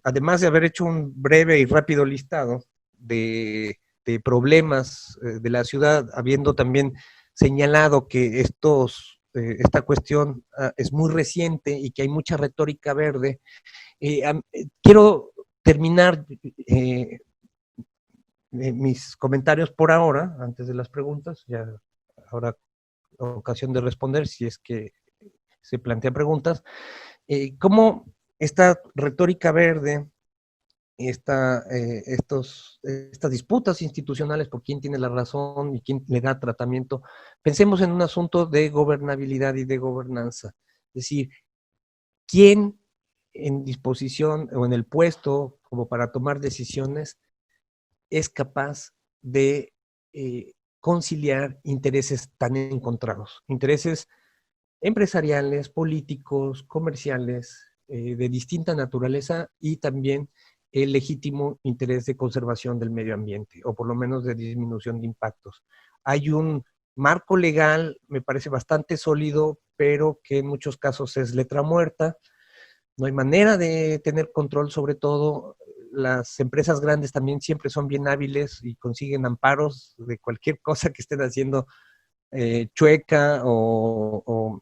además de haber hecho un breve y rápido listado de problemas de la ciudad, habiendo también señalado que esta cuestión es muy reciente y que hay mucha retórica verde, quiero terminar mis comentarios por ahora, antes de las preguntas, ya habrá ocasión de responder si es que se plantean preguntas. ¿Cómo esta retórica verde, estas disputas institucionales por quién tiene la razón y quién le da tratamiento? Pensemos en un asunto de gobernabilidad y de gobernanza. Es decir, ¿quién en disposición o en el puesto como para tomar decisiones es capaz de conciliar intereses tan encontrados? Intereses empresariales, políticos, comerciales, de distinta naturaleza, y también el legítimo interés de conservación del medio ambiente, o por lo menos de disminución de impactos. Hay un marco legal, me parece bastante sólido, pero que en muchos casos es letra muerta. No hay manera de tener control sobre todo. Las empresas grandes también siempre son bien hábiles y consiguen amparos de cualquier cosa que estén haciendo chueca o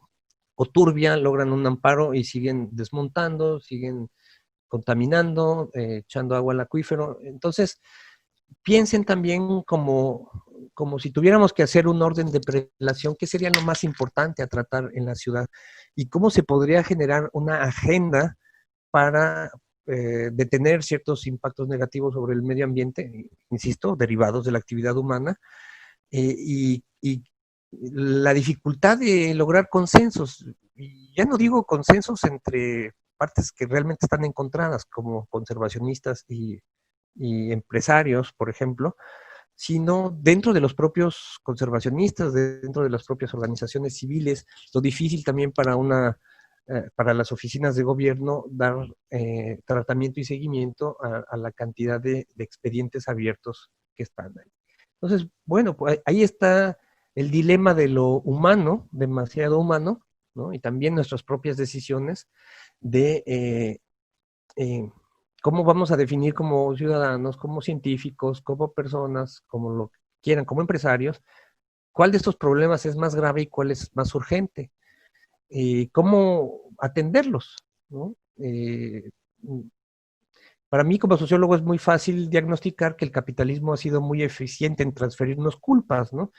turbia, logran un amparo y siguen desmontando, siguen contaminando, echando agua al acuífero. Entonces, piensen también como si tuviéramos que hacer un orden de prelación, ¿qué sería lo más importante a tratar en la ciudad? Y cómo se podría generar una agenda para detener ciertos impactos negativos sobre el medio ambiente, insisto, derivados de la actividad humana, y la dificultad de lograr consensos. Y ya no digo consensos entre partes que realmente están encontradas, como conservacionistas y empresarios, por ejemplo, sino dentro de los propios conservacionistas, dentro de las propias organizaciones civiles, lo difícil también para las oficinas de gobierno dar tratamiento y seguimiento a la cantidad de expedientes abiertos que están ahí. Entonces, bueno, pues ahí está el dilema de lo humano, demasiado humano, ¿no? Y también nuestras propias decisiones de cómo vamos a definir como ciudadanos, como científicos, como personas, como lo que quieran, como empresarios, cuál de estos problemas es más grave y cuál es más urgente. Cómo atenderlos, ¿no? Para mí como sociólogo es muy fácil diagnosticar que el capitalismo ha sido muy eficiente en transferirnos culpas, ¿no?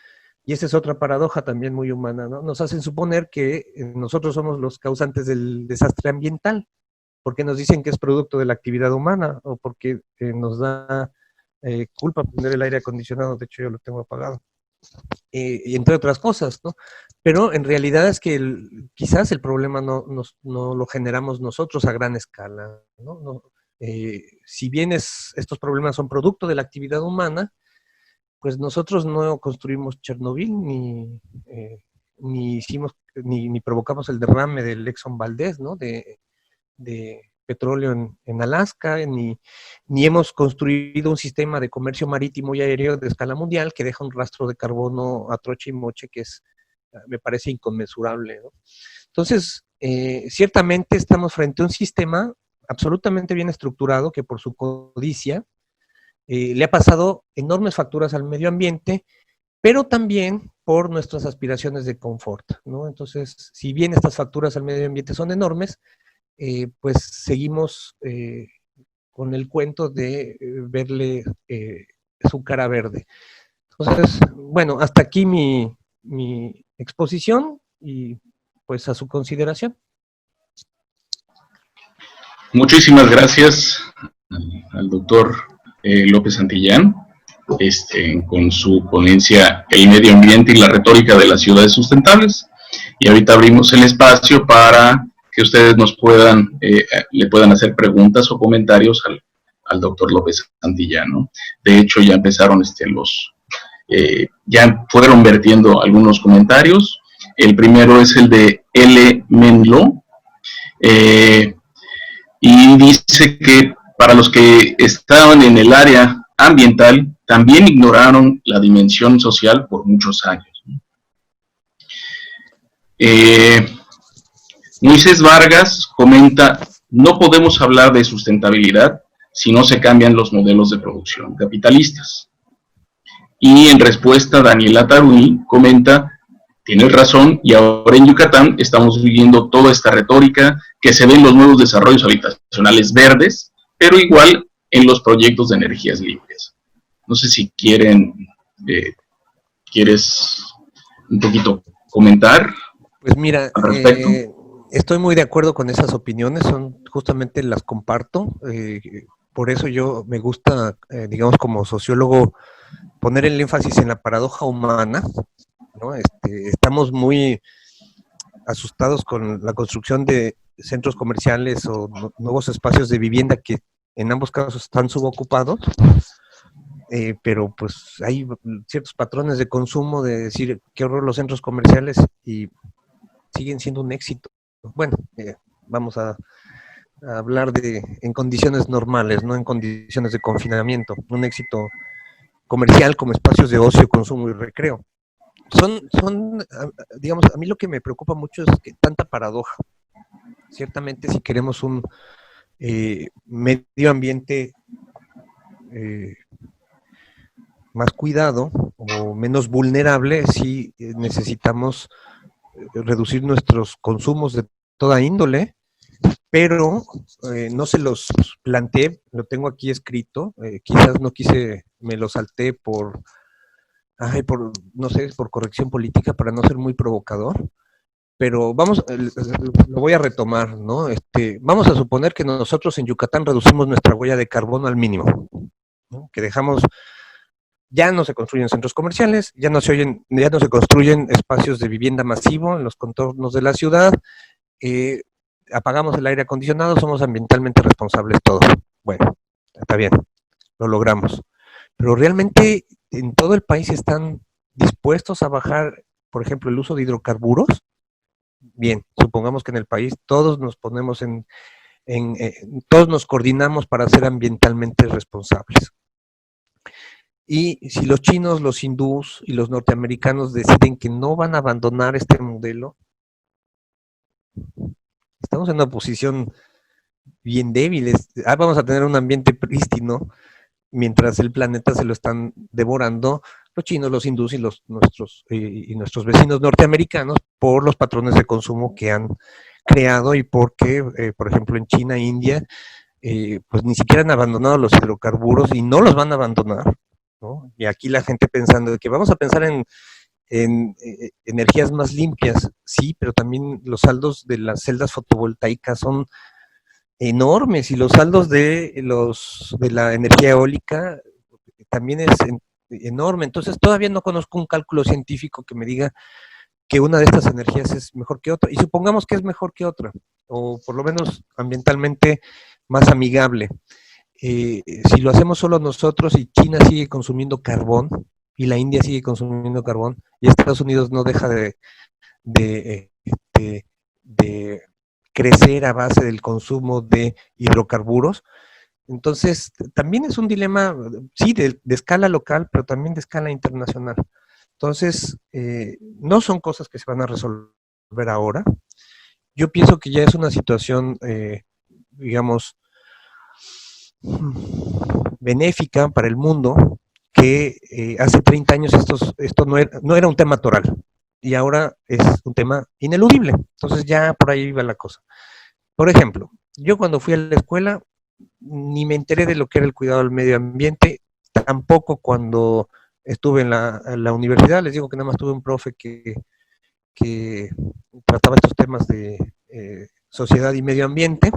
Y esa es otra paradoja también muy humana, ¿no? Nos hacen suponer que nosotros somos los causantes del desastre ambiental, porque nos dicen que es producto de la actividad humana, o porque nos da culpa poner el aire acondicionado, de hecho yo lo tengo apagado. Y entre otras cosas, ¿no? Pero en realidad es que quizás el problema no lo generamos nosotros a gran escala, ¿no? Si bien estos problemas son producto de la actividad humana, pues nosotros no construimos Chernobyl, ni provocamos el derrame del Exxon Valdez, ¿no? De petróleo en Alaska, ni hemos construido un sistema de comercio marítimo y aéreo de escala mundial que deja un rastro de carbono a troche y moche que me parece inconmensurable, ¿no? Entonces, ciertamente estamos frente a un sistema absolutamente bien estructurado que por su codicia le ha pasado enormes facturas al medio ambiente, pero también por nuestras aspiraciones de confort, ¿no? Entonces, si bien estas facturas al medio ambiente son enormes, pues seguimos con el cuento de verle su cara verde. Entonces, bueno, hasta aquí mi exposición y pues a su consideración. Muchísimas gracias al doctor López Santillán con su ponencia El medio ambiente y la retórica de las ciudades sustentables. Y ahorita abrimos el espacio para que ustedes le puedan hacer preguntas o comentarios al doctor López Santillán, ¿no? De hecho, ya empezaron ya fueron vertiendo algunos comentarios. El primero es el de L. Menlo, y dice que para los que estaban en el área ambiental, también ignoraron la dimensión social por muchos años. Moisés Vargas comenta, no podemos hablar de sustentabilidad si no se cambian los modelos de producción capitalistas. Y en respuesta, Daniela Taruni comenta, tienes razón, y ahora en Yucatán estamos viviendo toda esta retórica que se ve en los nuevos desarrollos habitacionales verdes, pero igual en los proyectos de energías limpias. No sé si quieres un poquito comentar. Pues mira, al respecto. Estoy muy de acuerdo con esas opiniones, justamente las comparto, por eso yo me gusta, digamos como sociólogo, poner el énfasis en la paradoja humana, ¿no? Estamos muy asustados con la construcción de centros comerciales o nuevos espacios de vivienda que en ambos casos están subocupados, pero pues hay ciertos patrones de consumo de decir qué horror los centros comerciales y siguen siendo un éxito. Bueno, vamos a hablar en condiciones normales, no en condiciones de confinamiento, un éxito comercial como espacios de ocio, consumo y recreo. Digamos, a mí lo que me preocupa mucho es que tanta paradoja. Ciertamente si queremos un medio ambiente más cuidado o menos vulnerable, sí necesitamos reducir nuestros consumos de toda índole, pero no se los planteé, lo tengo aquí escrito, quizás no quise, me lo salté no sé, por corrección política, para no ser muy provocador, pero lo voy a retomar, ¿no? Vamos a suponer que nosotros en Yucatán reducimos nuestra huella de carbono al mínimo, ¿no? Que ya no se construyen centros comerciales, ya no se construyen espacios de vivienda masivo en los contornos de la ciudad, apagamos el aire acondicionado, somos ambientalmente responsables todos. Bueno, está bien, lo logramos. Pero realmente en todo el país están dispuestos a bajar, por ejemplo, el uso de hidrocarburos. Bien, supongamos que en el país todos nos ponemos todos nos coordinamos para ser ambientalmente responsables. Y si los chinos, los hindús y los norteamericanos deciden que no van a abandonar este modelo, estamos en una posición bien débil. Vamos a tener un ambiente prístino mientras el planeta se lo están devorando los chinos, los hindús y nuestros vecinos norteamericanos por los patrones de consumo que han creado y porque, por ejemplo, en China e India, pues ni siquiera han abandonado los hidrocarburos y no los van a abandonar, ¿no? Y aquí la gente pensando de que vamos a pensar en energías más limpias, sí, pero también los saldos de las celdas fotovoltaicas son enormes y los saldos de la energía eólica también es enorme. Entonces todavía no conozco un cálculo científico que me diga que una de estas energías es mejor que otra. Y supongamos que es mejor que otra, o por lo menos ambientalmente más amigable. Si lo hacemos solo nosotros y China sigue consumiendo carbón y la India sigue consumiendo carbón y Estados Unidos no deja de crecer a base del consumo de hidrocarburos, entonces también es un dilema, sí, de escala local, pero también de escala internacional. Entonces, no son cosas que se van a resolver ahora. Yo pienso que ya es una situación, digamos, benéfica para el mundo, que hace 30 años esto no era un tema toral, y ahora es un tema ineludible. Entonces ya por ahí iba la cosa. Por ejemplo, yo cuando fui a la escuela ni me enteré de lo que era el cuidado del medio ambiente, tampoco cuando estuve en la universidad. Les digo que nada más tuve un profe que trataba estos temas de sociedad y medio ambiente,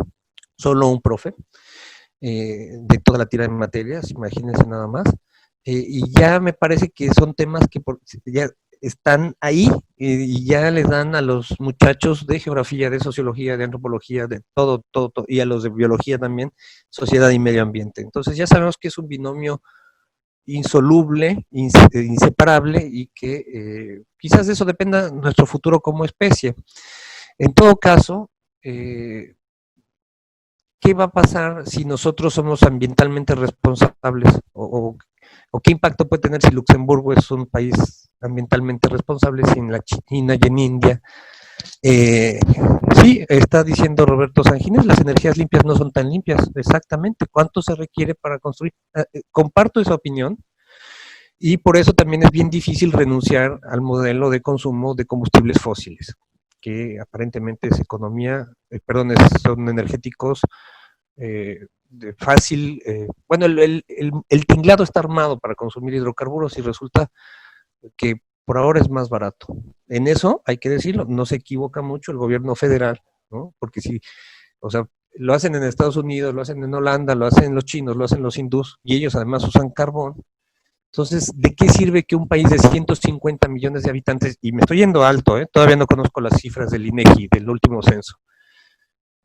solo un profe, de toda la tira de materias, imagínense nada más. Y ya me parece que son temas que ya están ahí y ya les dan a los muchachos de geografía, de sociología, de antropología, de todo, y a los de biología también, sociedad y medio ambiente. Entonces ya sabemos que es un binomio insoluble, inseparable, y que quizás de eso dependa nuestro futuro como especie. En todo caso, ¿qué va a pasar si nosotros somos ambientalmente responsables? ¿O qué impacto puede tener si Luxemburgo es un país ambientalmente responsable, si en la China y en India? Sí, está diciendo Roberto Sanguínez, las energías limpias no son tan limpias. Exactamente. ¿Cuánto se requiere para construir? Comparto esa opinión, y por eso también es bien difícil renunciar al modelo de consumo de combustibles fósiles, que aparentemente es son energéticos de fácil, bueno, el tinglado está armado para consumir hidrocarburos y resulta que por ahora es más barato. En eso, hay que decirlo, no se equivoca mucho el gobierno federal, ¿no? Porque si, o sea, lo hacen en Estados Unidos, lo hacen en Holanda, lo hacen los chinos, lo hacen los hindús, y ellos además usan carbón. Entonces, ¿de qué sirve que un país de 150 millones de habitantes, y me estoy yendo alto, todavía no conozco las cifras del INEGI, del último censo,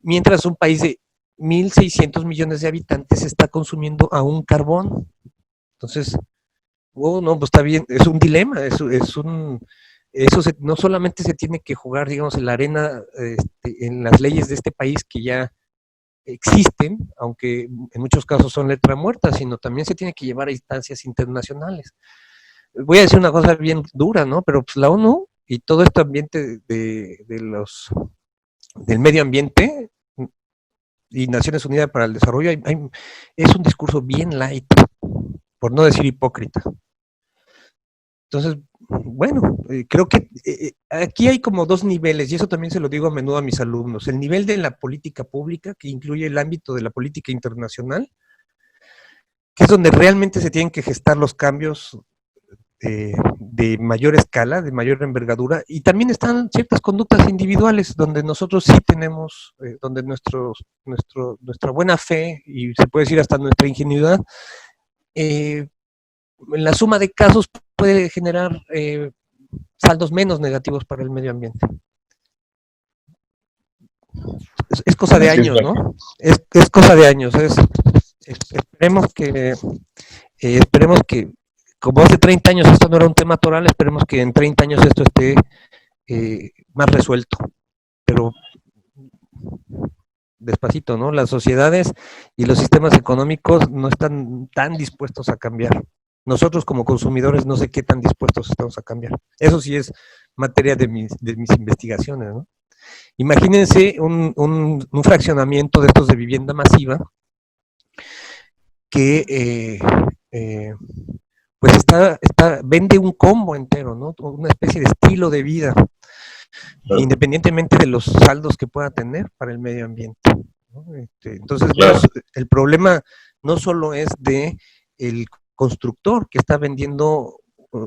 mientras un país de 1.600 millones de habitantes está consumiendo aún carbón? Entonces, no, pues está bien, es un dilema, no solamente se tiene que jugar, digamos, en la arena, en las leyes de este país que ya existen, aunque en muchos casos son letra muerta, sino también se tiene que llevar a instancias internacionales. Voy a decir una cosa bien dura, ¿no? Pero pues la ONU y todo este ambiente del medio ambiente y Naciones Unidas para el Desarrollo es un discurso bien light, por no decir hipócrita. Entonces, bueno, creo que aquí hay como dos niveles, y eso también se lo digo a menudo a mis alumnos. El nivel de la política pública, que incluye el ámbito de la política internacional, que es donde realmente se tienen que gestar los cambios de mayor escala, de mayor envergadura, y también están ciertas conductas individuales, donde nosotros sí tenemos, donde nuestra buena fe, y se puede decir hasta nuestra ingenuidad, en la suma de casos puede generar saldos menos negativos para el medio ambiente. es cosa de años, ¿no? Es cosa de años. Esperemos que, como hace 30 años esto no era un tema toral, esperemos que en 30 años esto esté más resuelto. Pero despacito, ¿no? Las sociedades y los sistemas económicos no están tan dispuestos a cambiar. Nosotros como consumidores no sé qué tan dispuestos estamos a cambiar. Eso sí es materia de mis investigaciones, ¿no? Imagínense un fraccionamiento de estos de vivienda masiva que pues vende un combo entero, ¿no? Una especie de estilo de vida, independientemente de los saldos que pueda tener para el medio ambiente, ¿no? Entonces, claro, pues, el problema no solo es de el constructor que está vendiendo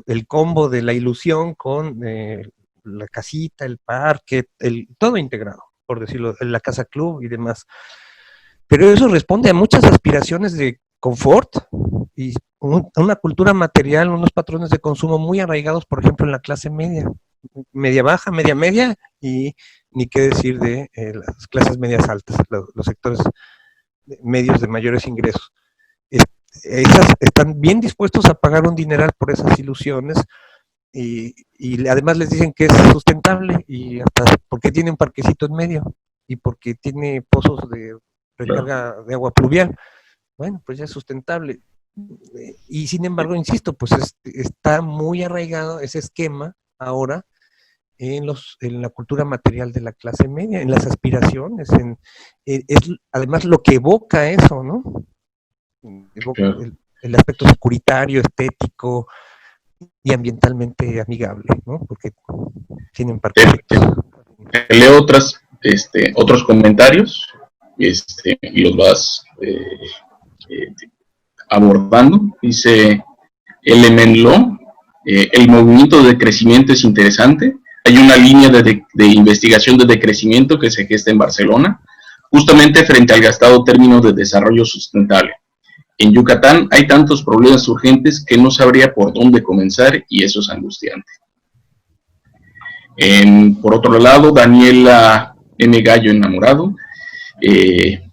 el combo de la ilusión con la casita, el parque, todo integrado, por decirlo, la casa club y demás. Pero eso responde a muchas aspiraciones de confort y una cultura material, unos patrones de consumo muy arraigados, por ejemplo, en la clase media, media baja, media, y ni qué decir de las clases medias altas, los sectores medios de mayores ingresos. Esas están bien dispuestos a pagar un dineral por esas ilusiones y además les dicen que es sustentable y hasta porque tiene un parquecito en medio y porque tiene pozos de recarga de agua pluvial. Bueno, pues ya es sustentable. Y sin embargo, insisto, pues está muy arraigado ese esquema ahora en la cultura material de la clase media, en las aspiraciones, es además lo que evoca eso, ¿no? Evoca el aspecto securitario, estético y ambientalmente amigable, ¿no? Porque tienen parquecitos. Leo otros comentarios y los vas abordando. Dice Elemenlo, el movimiento de crecimiento es interesante. Hay una línea de investigación de decrecimiento que se gesta en Barcelona, justamente frente al gastado término de desarrollo sustentable. En Yucatán hay tantos problemas urgentes que no sabría por dónde comenzar y eso es angustiante. Por otro lado, Daniela M. Gallo Enamorado.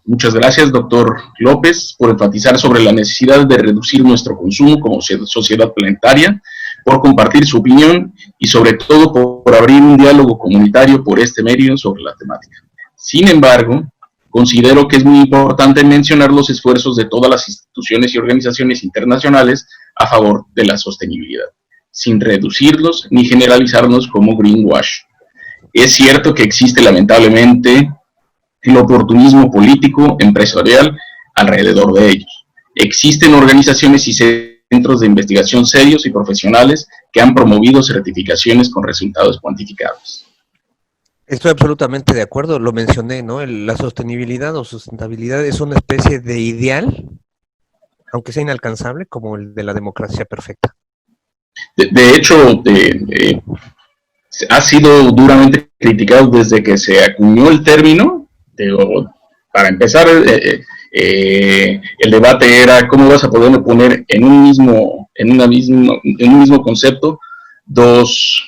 Muchas gracias, doctor López, por enfatizar sobre la necesidad de reducir nuestro consumo como sociedad planetaria, por compartir su opinión y sobre todo por abrir un diálogo comunitario por este medio sobre la temática. Sin embargo, considero que es muy importante mencionar los esfuerzos de todas las instituciones y organizaciones internacionales a favor de la sostenibilidad, sin reducirlos ni generalizarlos como greenwash. Es cierto que existe lamentablemente el oportunismo político, empresarial, alrededor de ellos. Existen organizaciones y centros de investigación serios y profesionales que han promovido certificaciones con resultados cuantificables. Estoy absolutamente de acuerdo, lo mencioné, ¿no? La sostenibilidad o sustentabilidad es una especie de ideal, aunque sea inalcanzable, como el de la democracia perfecta. De hecho, ha sido duramente criticado desde que se acuñó el término. Para empezar, el debate era cómo vas a poder poner en un mismo concepto dos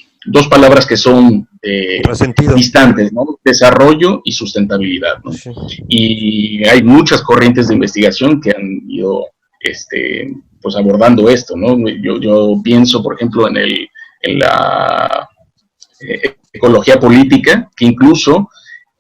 palabras que son distantes, ¿no? Desarrollo y sustentabilidad, ¿no? Sí. Y hay muchas corrientes de investigación que han ido pues abordando esto, ¿no? Yo pienso, por ejemplo, en la ecología política, que incluso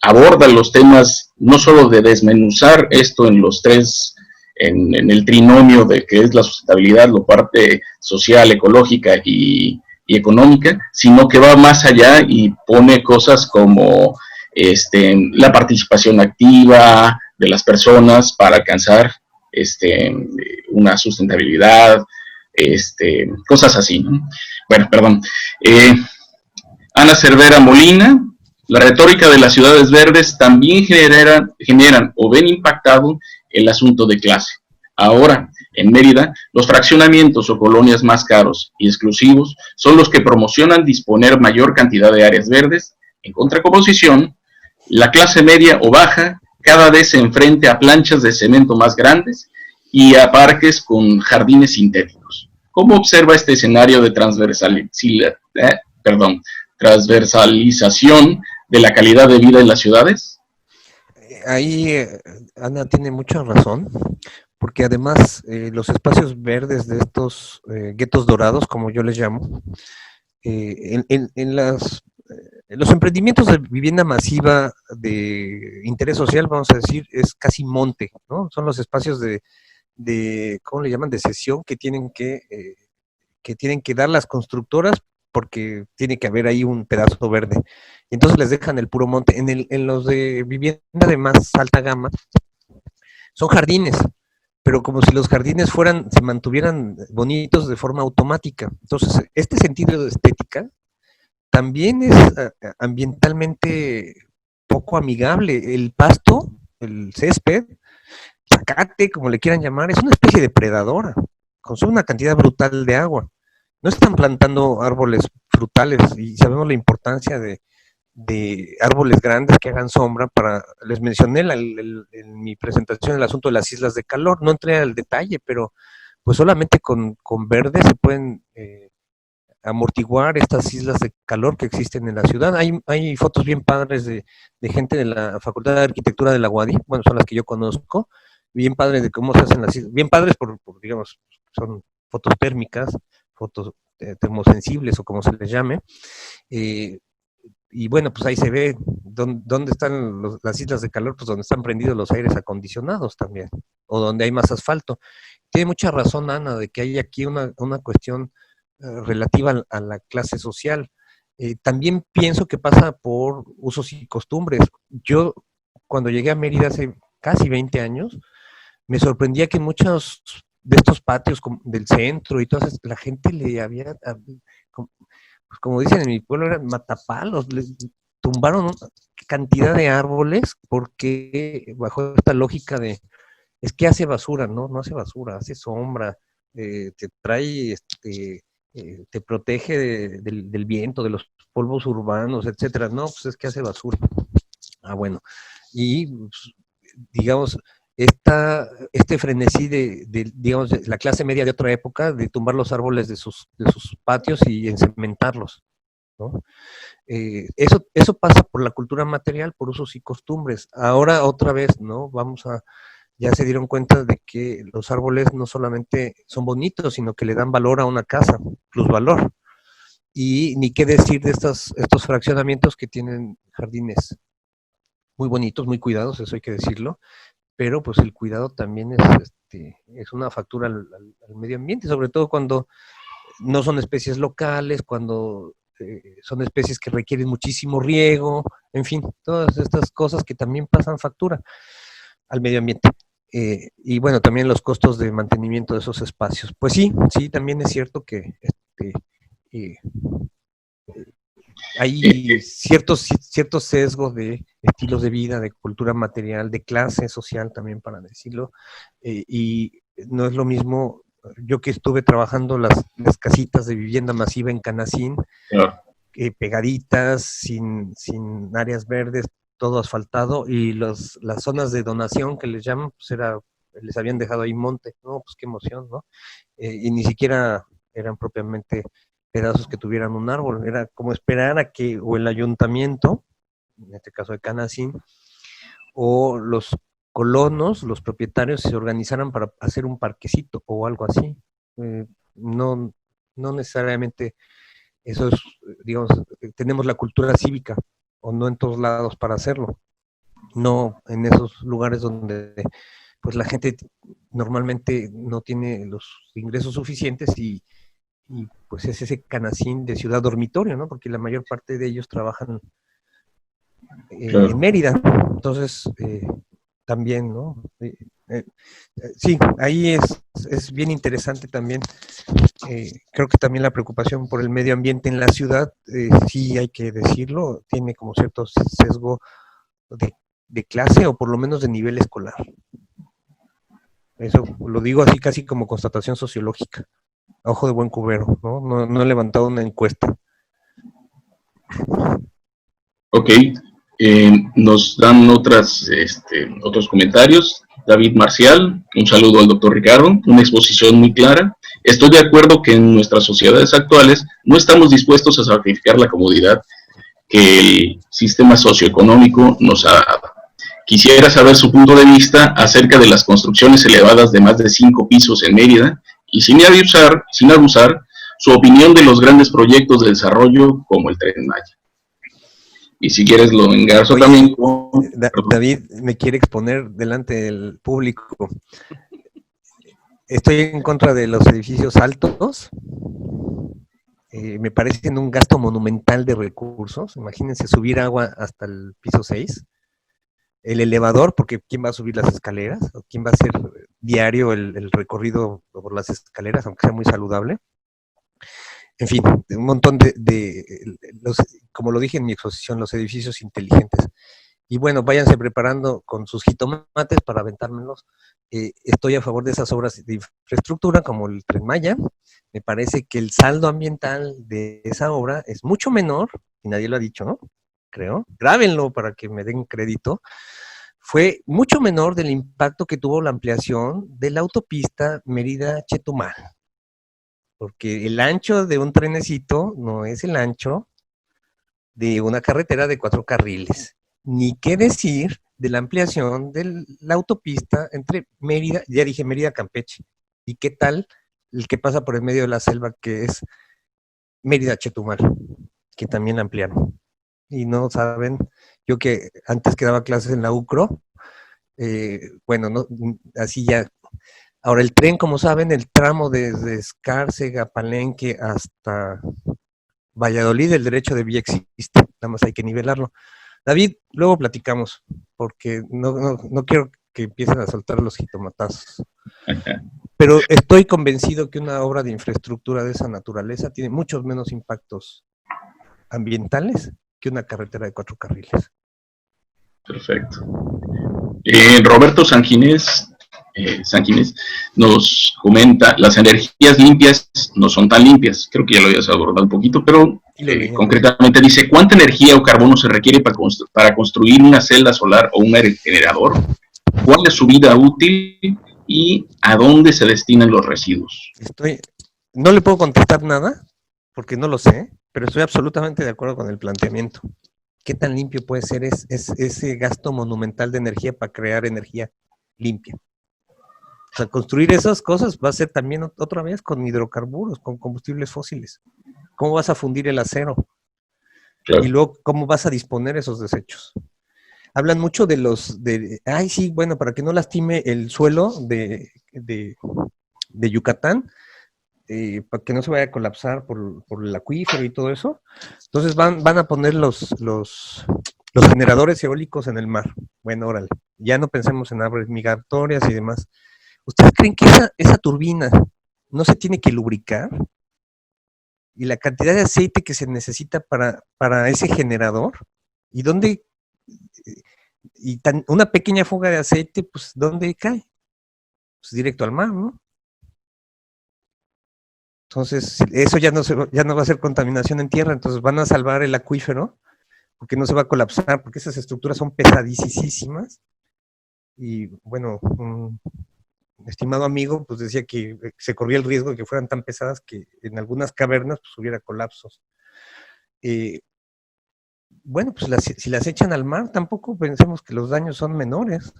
aborda los temas no solo de desmenuzar esto en los tres, en el trinomio de que es la sustentabilidad, la parte social, ecológica y económica, sino que va más allá y pone cosas como la participación activa de las personas para alcanzar una sustentabilidad, cosas así, ¿no? Bueno, perdón. Ana Cervera Molina, la retórica de las ciudades verdes también generan o ven impactado el asunto de clase. Ahora, en Mérida, los fraccionamientos o colonias más caros y exclusivos son los que promocionan disponer mayor cantidad de áreas verdes. En contraposición, la clase media o baja cada vez se enfrenta a planchas de cemento más grandes y a parques con jardines sintéticos. ¿Cómo observa este escenario de transversalización de la calidad de vida en las ciudades? ahí Ana tiene mucha razón, porque además los espacios verdes de estos guetos dorados, como yo les llamo, en los emprendimientos de vivienda masiva de interés social, vamos a decir, es casi monte, ¿no? Son los espacios de ¿cómo le llaman?, de cesión que tienen que dar las constructoras, porque tiene que haber ahí un pedazo verde. Y entonces les dejan el puro monte. En los de vivienda de más alta gama, son jardines, pero como si los jardines se mantuvieran bonitos de forma automática. Entonces, este sentido de estética también es ambientalmente poco amigable. El pasto, el césped, zacate, como le quieran llamar, es una especie de depredadora. Consume una cantidad brutal de agua. No están plantando árboles frutales y sabemos la importancia de árboles grandes que hagan sombra. Les mencioné en mi presentación el asunto de las islas de calor. No entré al detalle, pero pues solamente con verde se pueden amortiguar estas islas de calor que existen en la ciudad. Hay fotos bien padres de gente de la Facultad de Arquitectura de la UADY, bueno, son las que yo conozco, bien padres de cómo se hacen las islas, bien padres por digamos, son fotos térmicas, fotos termosensibles o como se les llame, y bueno, pues ahí se ve dónde están las islas de calor, pues donde están prendidos los aires acondicionados también, o donde hay más asfalto. Tiene mucha razón Ana de que hay aquí una cuestión relativa a la clase social. También pienso que pasa por usos y costumbres. Yo, cuando llegué a Mérida hace casi 20 años, me sorprendía que muchos de estos patios del centro y todas, la gente le había, como dicen en mi pueblo, eran matapalos, les tumbaron una cantidad de árboles porque bajo esta lógica es que hace basura, no hace basura, hace sombra, te trae, te protege del viento, de los polvos urbanos, etcétera. No, pues es que hace basura. Bueno, y pues, digamos, este frenesí digamos, de la clase media de otra época, de tumbar los árboles de sus patios y encementarlos, ¿no? Eso pasa por la cultura material, por usos y costumbres. Ahora otra vez, ¿no? Ya se dieron cuenta de que los árboles no solamente son bonitos, sino que le dan valor a una casa, plusvalor. Y ni qué decir de estos fraccionamientos que tienen jardines muy bonitos, muy cuidados, eso hay que decirlo, pero pues el cuidado también es una factura al medio ambiente, sobre todo cuando no son especies locales, cuando son especies que requieren muchísimo riego, en fin, todas estas cosas que también pasan factura al medio ambiente. Y bueno, también los costos de mantenimiento de esos espacios. Pues sí, también es cierto que hay ciertos sesgos de estilos de vida, de cultura material, de clase social también, para decirlo, y no es lo mismo. Yo que estuve trabajando las casitas de vivienda masiva en Canacín, claro, pegaditas, sin áreas verdes, todo asfaltado, y las zonas de donación que les llaman, pues les habían dejado ahí monte, ¿no? Pues qué emoción, ¿no? Y ni siquiera eran propiamente pedazos que tuvieran un árbol, era como esperar a que o el ayuntamiento, en este caso de Canacín, o los colonos, los propietarios, se organizaran para hacer un parquecito o algo así. No necesariamente eso es, digamos, tenemos la cultura cívica, o no en todos lados para hacerlo. No en esos lugares donde pues la gente normalmente no tiene los ingresos suficientes y pues es ese Canacín de ciudad dormitorio, ¿no? Porque la mayor parte de ellos trabajan claro, en Mérida. Entonces, también, ¿no? Sí, ahí es bien interesante también. Creo que también la preocupación por el medio ambiente en la ciudad, sí hay que decirlo, tiene como cierto sesgo de clase, o por lo menos de nivel escolar. Eso lo digo así casi como constatación sociológica, a ojo de buen cubero, ¿no? No he levantado una encuesta. Ok, nos dan otros comentarios. David Marcial, un saludo al doctor Ricardo, una exposición muy clara. Estoy de acuerdo que en nuestras sociedades actuales no estamos dispuestos a sacrificar la comodidad que el sistema socioeconómico nos ha dado. Quisiera saber su punto de vista acerca de las construcciones elevadas de más de 5 pisos en Mérida y sin abusar, su opinión de los grandes proyectos de desarrollo como el Tren Maya. Y si quieres lo engarzo. Oye, también con... David me quiere exponer delante del público. Estoy en contra de los edificios altos. Me parecen un gasto monumental de recursos. Imagínense subir agua hasta el piso 6. El elevador, porque ¿quién va a subir las escaleras? ¿O quién va a hacer diario el recorrido por las escaleras, aunque sea muy saludable? En fin, un montón como lo dije en mi exposición, los edificios inteligentes. Y bueno, váyanse preparando con sus jitomates para aventármelos. Estoy a favor de esas obras de infraestructura como el Tren Maya. Me parece que el saldo ambiental de esa obra es mucho menor, y nadie lo ha dicho, ¿no? Creo. Grábenlo para que me den crédito. Fue mucho menor del impacto que tuvo la ampliación de la autopista Mérida-Chetumal. Porque el ancho de un trenecito no es el ancho de una carretera de 4 carriles. Ni qué decir de la ampliación de la autopista entre Mérida, ya dije Mérida-Campeche. ¿Y qué tal el que pasa por el medio de la selva, que es Mérida-Chetumal, que también ampliaron? Y no saben, yo que antes que daba clases en la UCRO, bueno, no, así ya. Ahora el tren, como saben, el tramo desde Escárcega, Palenque hasta Valladolid, el derecho de vía existe, nada más hay que nivelarlo. David, luego platicamos, porque no quiero que empiecen a soltar los jitomatazos. Pero estoy convencido que una obra de infraestructura de esa naturaleza tiene muchos menos impactos ambientales que una carretera de 4 carriles. Perfecto. Roberto Sanginés nos comenta, las energías limpias no son tan limpias. Creo que ya lo habías abordado un poquito, pero concretamente dice, ¿cuánta energía o carbono se requiere para construir una celda solar o un aerogenerador? ¿Cuál es su vida útil y a dónde se destinan los residuos? No le puedo contestar nada, porque no lo sé, pero estoy absolutamente de acuerdo con el planteamiento. ¿Qué tan limpio puede ser ese gasto monumental de energía para crear energía limpia? O sea, construir esas cosas va a ser también otra vez con hidrocarburos, con combustibles fósiles. ¿Cómo vas a fundir el acero? Claro. Y luego, ¿cómo vas a disponer esos desechos? Hablan mucho ay, sí, bueno, para que no lastime el suelo de Yucatán, para que no se vaya a colapsar por el acuífero y todo eso. Entonces van a poner los generadores eólicos en el mar. Bueno, órale, ya no pensemos en aves migratorias y demás. ¿Ustedes creen que esa turbina no se tiene que lubricar? Y la cantidad de aceite que se necesita para ese generador, ¿y dónde? Una pequeña fuga de aceite, pues, ¿dónde cae? Pues directo al mar, ¿no? Entonces, eso ya no va a ser contaminación en tierra, entonces van a salvar el acuífero, porque no se va a colapsar, porque esas estructuras son pesadísimas. Y bueno, un estimado amigo pues decía que se corría el riesgo de que fueran tan pesadas que en algunas cavernas pues hubiera colapsos. Bueno, pues si las echan al mar, tampoco pensemos que los daños son menores.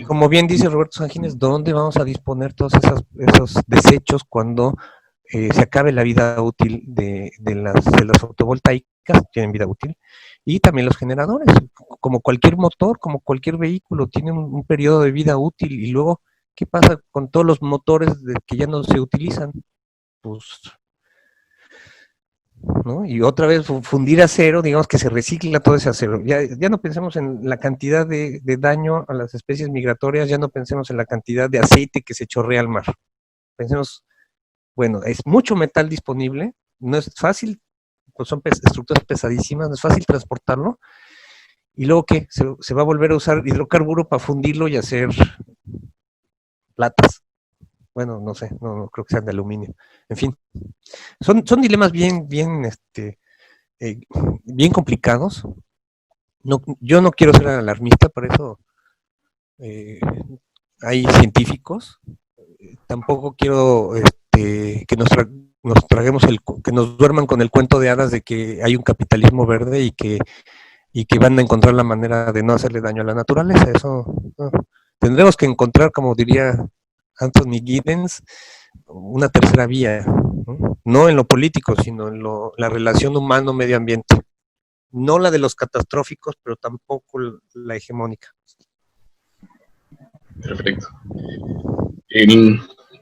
Como bien dice Roberto Sanginés, ¿dónde vamos a disponer todos esos desechos cuando se acabe la vida útil de las fotovoltaicas? Tienen vida útil, y también los generadores, como cualquier motor, como cualquier vehículo, tienen un periodo de vida útil. Y luego, ¿qué pasa con todos los motores que ya no se utilizan? Pues, ¿no? Y otra vez fundir acero, digamos que se recicla todo ese acero. Ya no pensemos en la cantidad de daño a las especies migratorias, ya no pensemos en la cantidad de aceite que se chorrea al mar. Pensemos, bueno, es mucho metal disponible, no es fácil, pues son estructuras pesadísimas, no es fácil transportarlo. ¿Y luego qué? Se va a volver a usar hidrocarburo para fundirlo y hacer platas. Bueno, no sé, no creo que sean de aluminio. En fin, son dilemas bien complicados. Yo no quiero ser alarmista, por eso hay científicos. Tampoco quiero que nos traguemos que nos duerman con el cuento de hadas de que hay un capitalismo verde y que van a encontrar la manera de no hacerle daño a la naturaleza. Eso no. Tendremos que encontrar, como diría Anthony Giddens, una tercera vía, no en lo político, sino en la relación humano-medio ambiente. No la de los catastróficos, pero tampoco la hegemónica. Perfecto.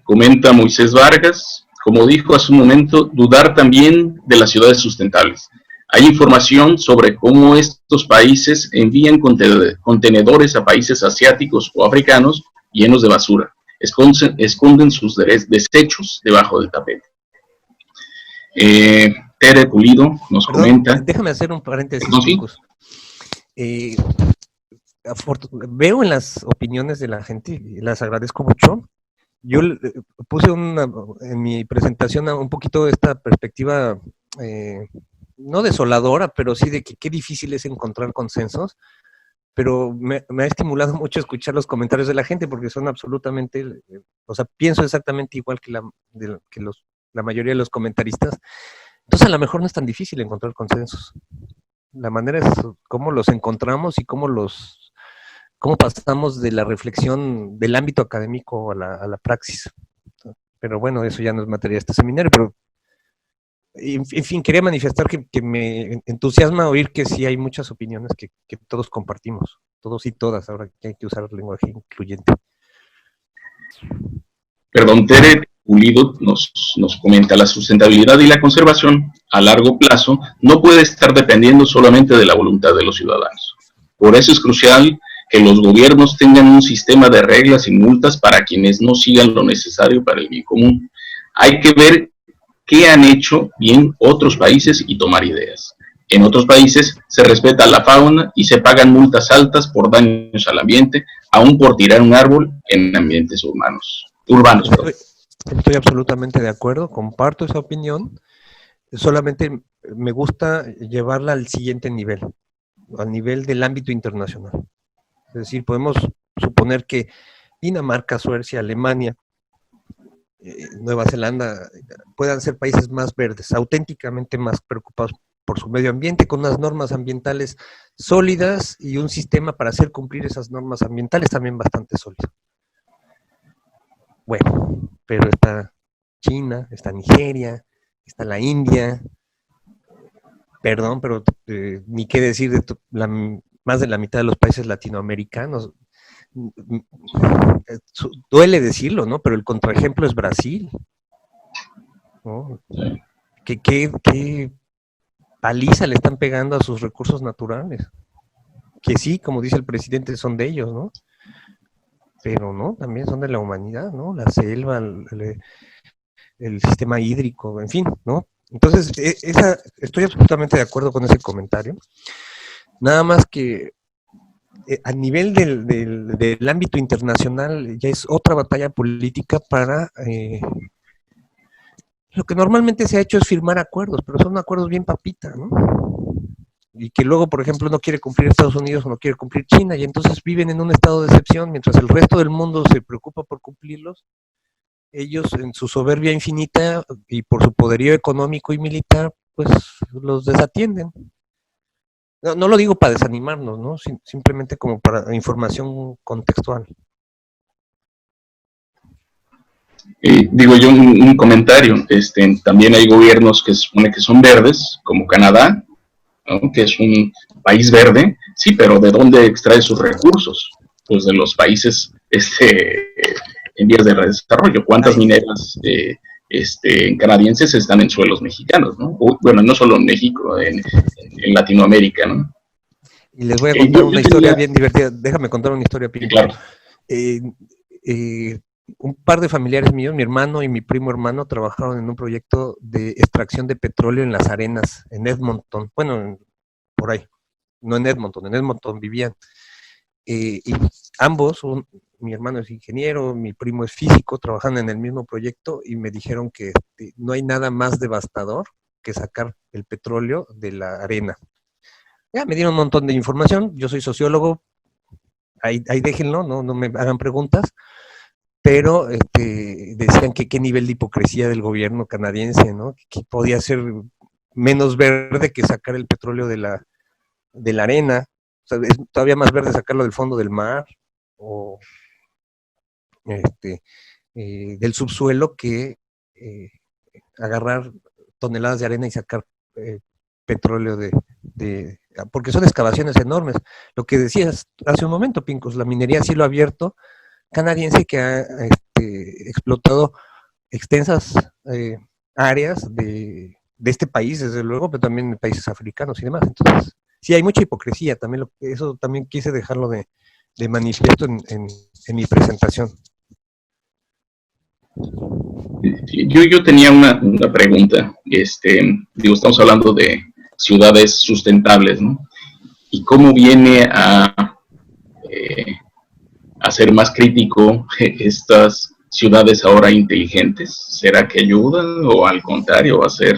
Comenta Moisés Vargas, como dijo hace un momento, dudar también de las ciudades sustentables. Hay información sobre cómo estos países envían contenedores a países asiáticos o africanos llenos de basura. Esconden sus desechos debajo del tapete. Tere Pulido nos comenta. Déjame hacer un paréntesis. Veo en las opiniones de la gente, y las agradezco mucho. Yo puse en mi presentación un poquito esta perspectiva, no desoladora, pero sí de que qué difícil es encontrar consensos, pero me ha estimulado mucho escuchar los comentarios de la gente, porque son absolutamente, o sea, pienso exactamente igual que la mayoría de los comentaristas. Entonces a lo mejor no es tan difícil encontrar consensos. La manera es cómo los encontramos y cómo pasamos de la reflexión del ámbito académico a la praxis. Pero bueno, eso ya no es materia de este seminario, pero en fin, quería manifestar que me entusiasma oír que sí hay muchas opiniones que todos compartimos, todos y todas, ahora que hay que usar el lenguaje incluyente. Perdón, Tere Pulido nos comenta, la sustentabilidad y la conservación a largo plazo no puede estar dependiendo solamente de la voluntad de los ciudadanos. Por eso es crucial que los gobiernos tengan un sistema de reglas y multas para quienes no sigan lo necesario para el bien común. Hay que ver qué han hecho bien otros países y tomar ideas. En otros países se respeta la fauna y se pagan multas altas por daños al ambiente, aún por tirar un árbol en ambientes urbanos. Estoy absolutamente de acuerdo, comparto esa opinión, solamente me gusta llevarla al siguiente nivel, al nivel del ámbito internacional. Es decir, podemos suponer que Dinamarca, Suecia, Alemania, Nueva Zelanda puedan ser países más verdes, auténticamente más preocupados por su medio ambiente, con unas normas ambientales sólidas y un sistema para hacer cumplir esas normas ambientales también bastante sólido. Bueno, pero está China, está Nigeria, está la India, perdón, pero ni qué decir de más de la mitad de los países latinoamericanos. Duele decirlo, ¿no? Pero el contraejemplo es Brasil, ¿no? ¿Qué paliza le están pegando a sus recursos naturales? Que sí, como dice el presidente, son de ellos, ¿no? Pero no, también son de la humanidad, ¿no? La selva, el sistema hídrico, en fin, ¿no? Entonces, estoy absolutamente de acuerdo con ese comentario. Nada más que a nivel del ámbito internacional ya es otra batalla política para... lo que normalmente se ha hecho es firmar acuerdos, pero son acuerdos bien papita, ¿no? Y que luego, por ejemplo, no quiere cumplir Estados Unidos o no quiere cumplir China, y entonces viven en un estado de excepción, mientras el resto del mundo se preocupa por cumplirlos. Ellos, en su soberbia infinita y por su poderío económico y militar, pues los desatienden. No lo digo para desanimarnos, ¿no? Simplemente como para información contextual. Digo yo un comentario, también hay gobiernos que se supone que son verdes, como Canadá, ¿no? Que es un país verde, sí, pero ¿de dónde extrae sus recursos? Pues de los países en vías de desarrollo. ¿Cuántas mineras canadienses están en suelos mexicanos, ¿no? Bueno, no solo en México, en Latinoamérica, ¿no? Y les voy a contar una historia bien divertida. Déjame contar una historia bien. Claro. Un par de familiares míos, mi hermano y mi primo hermano, trabajaron en un proyecto de extracción de petróleo en las arenas, en Edmonton. Bueno, por ahí. No en Edmonton vivían. Y ambos, mi hermano es ingeniero, mi primo es físico, trabajan en el mismo proyecto y me dijeron que no hay nada más devastador que sacar el petróleo de la arena. Ya me dieron un montón de información, yo soy sociólogo, ahí déjenlo, no me hagan preguntas, pero decían que qué nivel de hipocresía del gobierno canadiense, ¿no? Que podía ser menos verde que sacar el petróleo de la arena, o sea, es todavía más verde sacarlo del fondo del mar, o del subsuelo que agarrar toneladas de arena y sacar petróleo porque son excavaciones enormes. Lo que decías hace un momento, Pincus, la minería a cielo abierto canadiense que ha explotado extensas áreas de este país, desde luego, pero también de países africanos y demás. Entonces, sí, hay mucha hipocresía, también eso también quise dejarlo de manifiesto en mi presentación. Yo tenía una pregunta. Estamos hablando de ciudades sustentables, ¿no? ¿Y cómo viene a ser más crítico estas ciudades ahora inteligentes? ¿Será que ayudan o al contrario va a ser?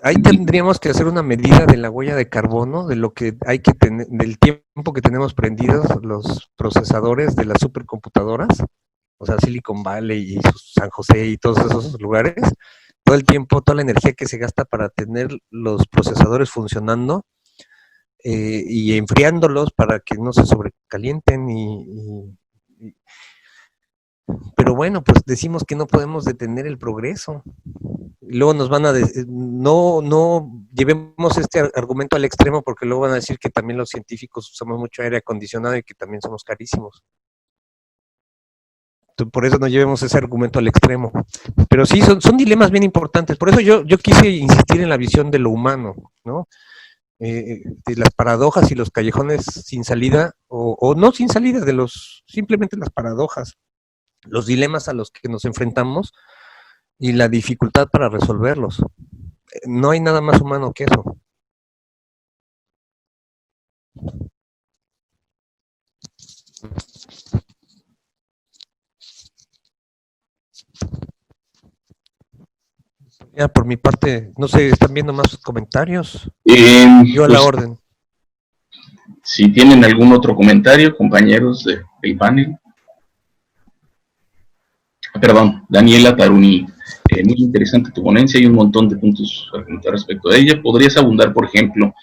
Ahí tendríamos que hacer una medida de la huella de carbono, de lo que hay que tener, del tiempo que tenemos prendidos los procesadores de las supercomputadoras, o sea, Silicon Valley y San José y todos esos lugares, todo el tiempo, toda la energía que se gasta para tener los procesadores funcionando y enfriándolos para que no se sobrecalienten pero bueno, pues decimos que no podemos detener el progreso. Luego nos van a decir, no llevemos este argumento al extremo porque luego van a decir que también los científicos usamos mucho aire acondicionado y que también somos carísimos. Por eso no llevemos ese argumento al extremo. Pero sí, son dilemas bien importantes. Por eso yo quise insistir en la visión de lo humano, ¿no? De las paradojas y los callejones sin salida, o no sin salida, simplemente las paradojas, los dilemas a los que nos enfrentamos y la dificultad para resolverlos. No hay nada más humano que eso. Ya, por mi parte, no sé, ¿están viendo más comentarios? Yo a la orden. Si tienen algún otro comentario, compañeros del panel. Perdón, Daniela Taruni. Muy interesante tu ponencia y un montón de puntos a comentar respecto a ella. ¿Podrías abundar, por ejemplo,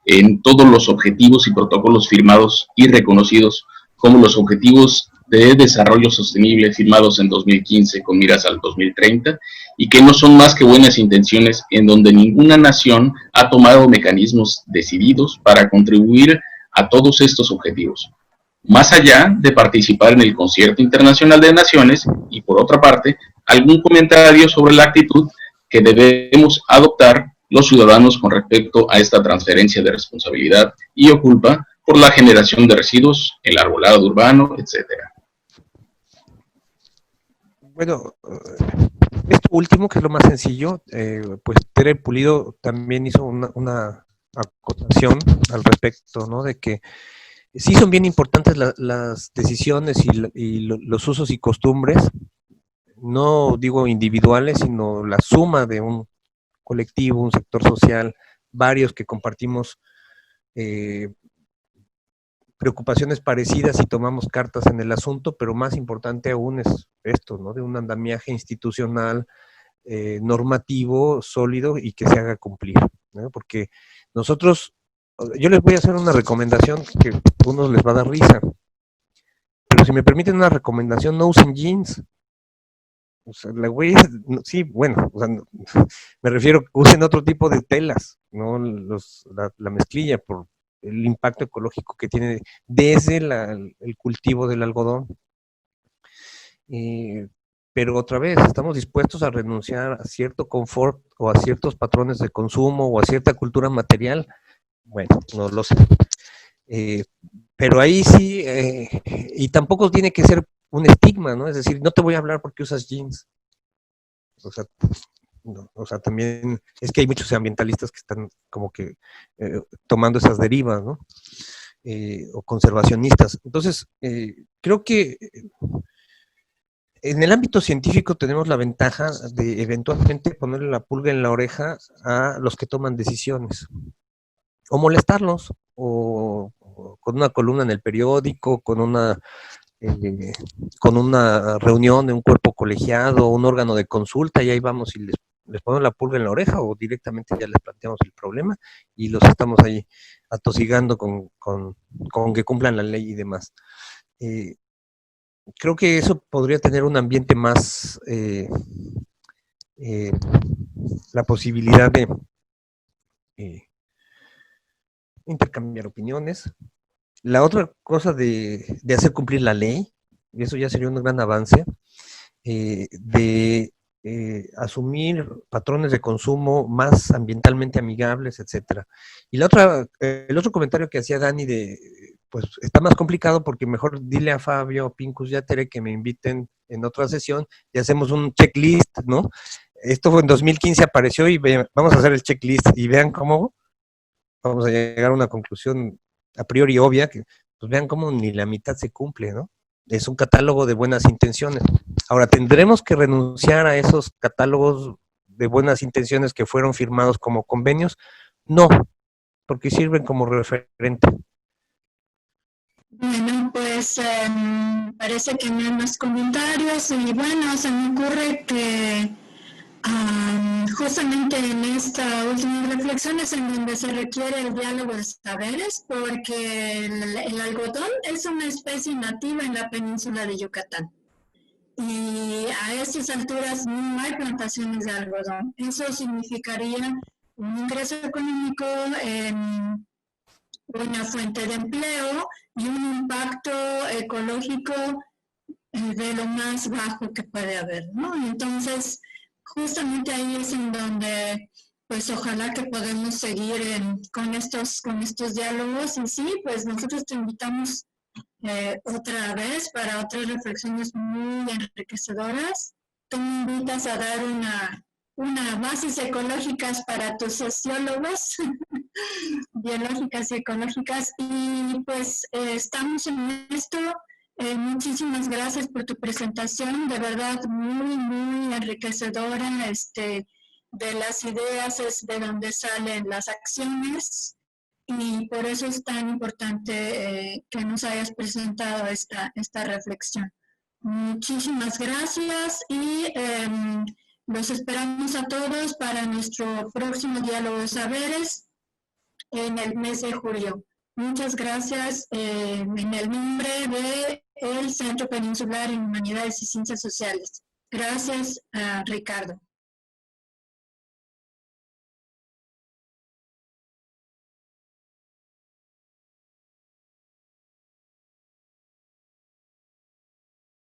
en todos los objetivos y protocolos firmados y reconocidos como los objetivos de desarrollo sostenible firmados en 2015 con miras al 2030 y que no son más que buenas intenciones en donde ninguna nación ha tomado mecanismos decididos para contribuir a todos estos objetivos, más allá de participar en el Concierto Internacional de Naciones? Y por otra parte, algún comentario sobre la actitud que debemos adoptar los ciudadanos con respecto a esta transferencia de responsabilidad y o culpa por la generación de residuos, el arbolado urbano, etcétera. Bueno, esto último, que es lo más sencillo, pues Tere Pulido también hizo una acotación al respecto, ¿no? De que sí son bien importantes las decisiones y los usos y costumbres, no digo individuales, sino la suma de un colectivo, un sector social, varios que compartimos preocupaciones parecidas y tomamos cartas en el asunto, pero más importante aún es esto, ¿no? De un andamiaje institucional, normativo, sólido y que se haga cumplir, ¿no? Porque nosotros, yo les voy a hacer una recomendación que a unos les va a dar risa, pero si me permiten una recomendación, no usen jeans. O sea, sí, bueno, o sea, me refiero, usen otro tipo de telas, no la mezclilla, por el impacto ecológico que tiene desde el cultivo del algodón. Pero otra vez, estamos dispuestos a renunciar a cierto confort o a ciertos patrones de consumo o a cierta cultura material. Bueno, no lo sé. Pero ahí sí, y tampoco tiene que ser un estigma, ¿no? Es decir, no te voy a hablar porque usas jeans. O sea, también es que hay muchos ambientalistas que están como que tomando esas derivas, ¿no? O conservacionistas. Entonces, creo que en el ámbito científico tenemos la ventaja de eventualmente ponerle la pulga en la oreja a los que toman decisiones, o molestarlos, o con una columna en el periódico, con una con una reunión de un cuerpo colegiado, un órgano de consulta, y ahí vamos y les ponemos la pulga en la oreja o directamente ya les planteamos el problema y los estamos ahí atosigando con que cumplan la ley y demás. Creo que eso podría tener un ambiente más, la posibilidad de intercambiar opiniones. La otra cosa de hacer cumplir la ley, y eso ya sería un gran avance, de asumir patrones de consumo más ambientalmente amigables, etcétera. Y la otra, el otro comentario que hacía Dani pues está más complicado porque mejor dile a Fabio, Pincus y a Tere que me inviten en otra sesión y hacemos un checklist, ¿no? Esto fue en 2015, apareció y vamos a hacer el checklist y vean cómo vamos a llegar a una conclusión a priori obvia, que pues vean cómo ni la mitad se cumple, ¿no? Es un catálogo de buenas intenciones. Ahora, ¿tendremos que renunciar a esos catálogos de buenas intenciones que fueron firmados como convenios? No, porque sirven como referente. Bueno, pues parece que no hay más comentarios y bueno, se me ocurre que justamente en esta última reflexión es en donde se requiere el diálogo de saberes, porque el algodón es una especie nativa en la península de Yucatán. Y a estas alturas no hay plantaciones de algodón. Eso significaría un ingreso económico, una fuente de empleo y un impacto ecológico de lo más bajo que puede haber, ¿no? Entonces, justamente ahí es en donde, pues ojalá que podamos seguir con estos diálogos. Y sí, pues nosotros te invitamos otra vez para otras reflexiones muy enriquecedoras. Tú me invitas a dar una bases ecológicas para tus sociólogos, biológicas y ecológicas. Y pues estamos en esto. Muchísimas gracias por tu presentación, de verdad muy, muy enriquecedora. De las ideas es de donde salen las acciones y por eso es tan importante que nos hayas presentado esta reflexión. Muchísimas gracias y los esperamos a todos para nuestro próximo diálogo de saberes en el mes de julio. Muchas gracias en el nombre del Centro Peninsular en Humanidades y Ciencias Sociales. Gracias, Ricardo.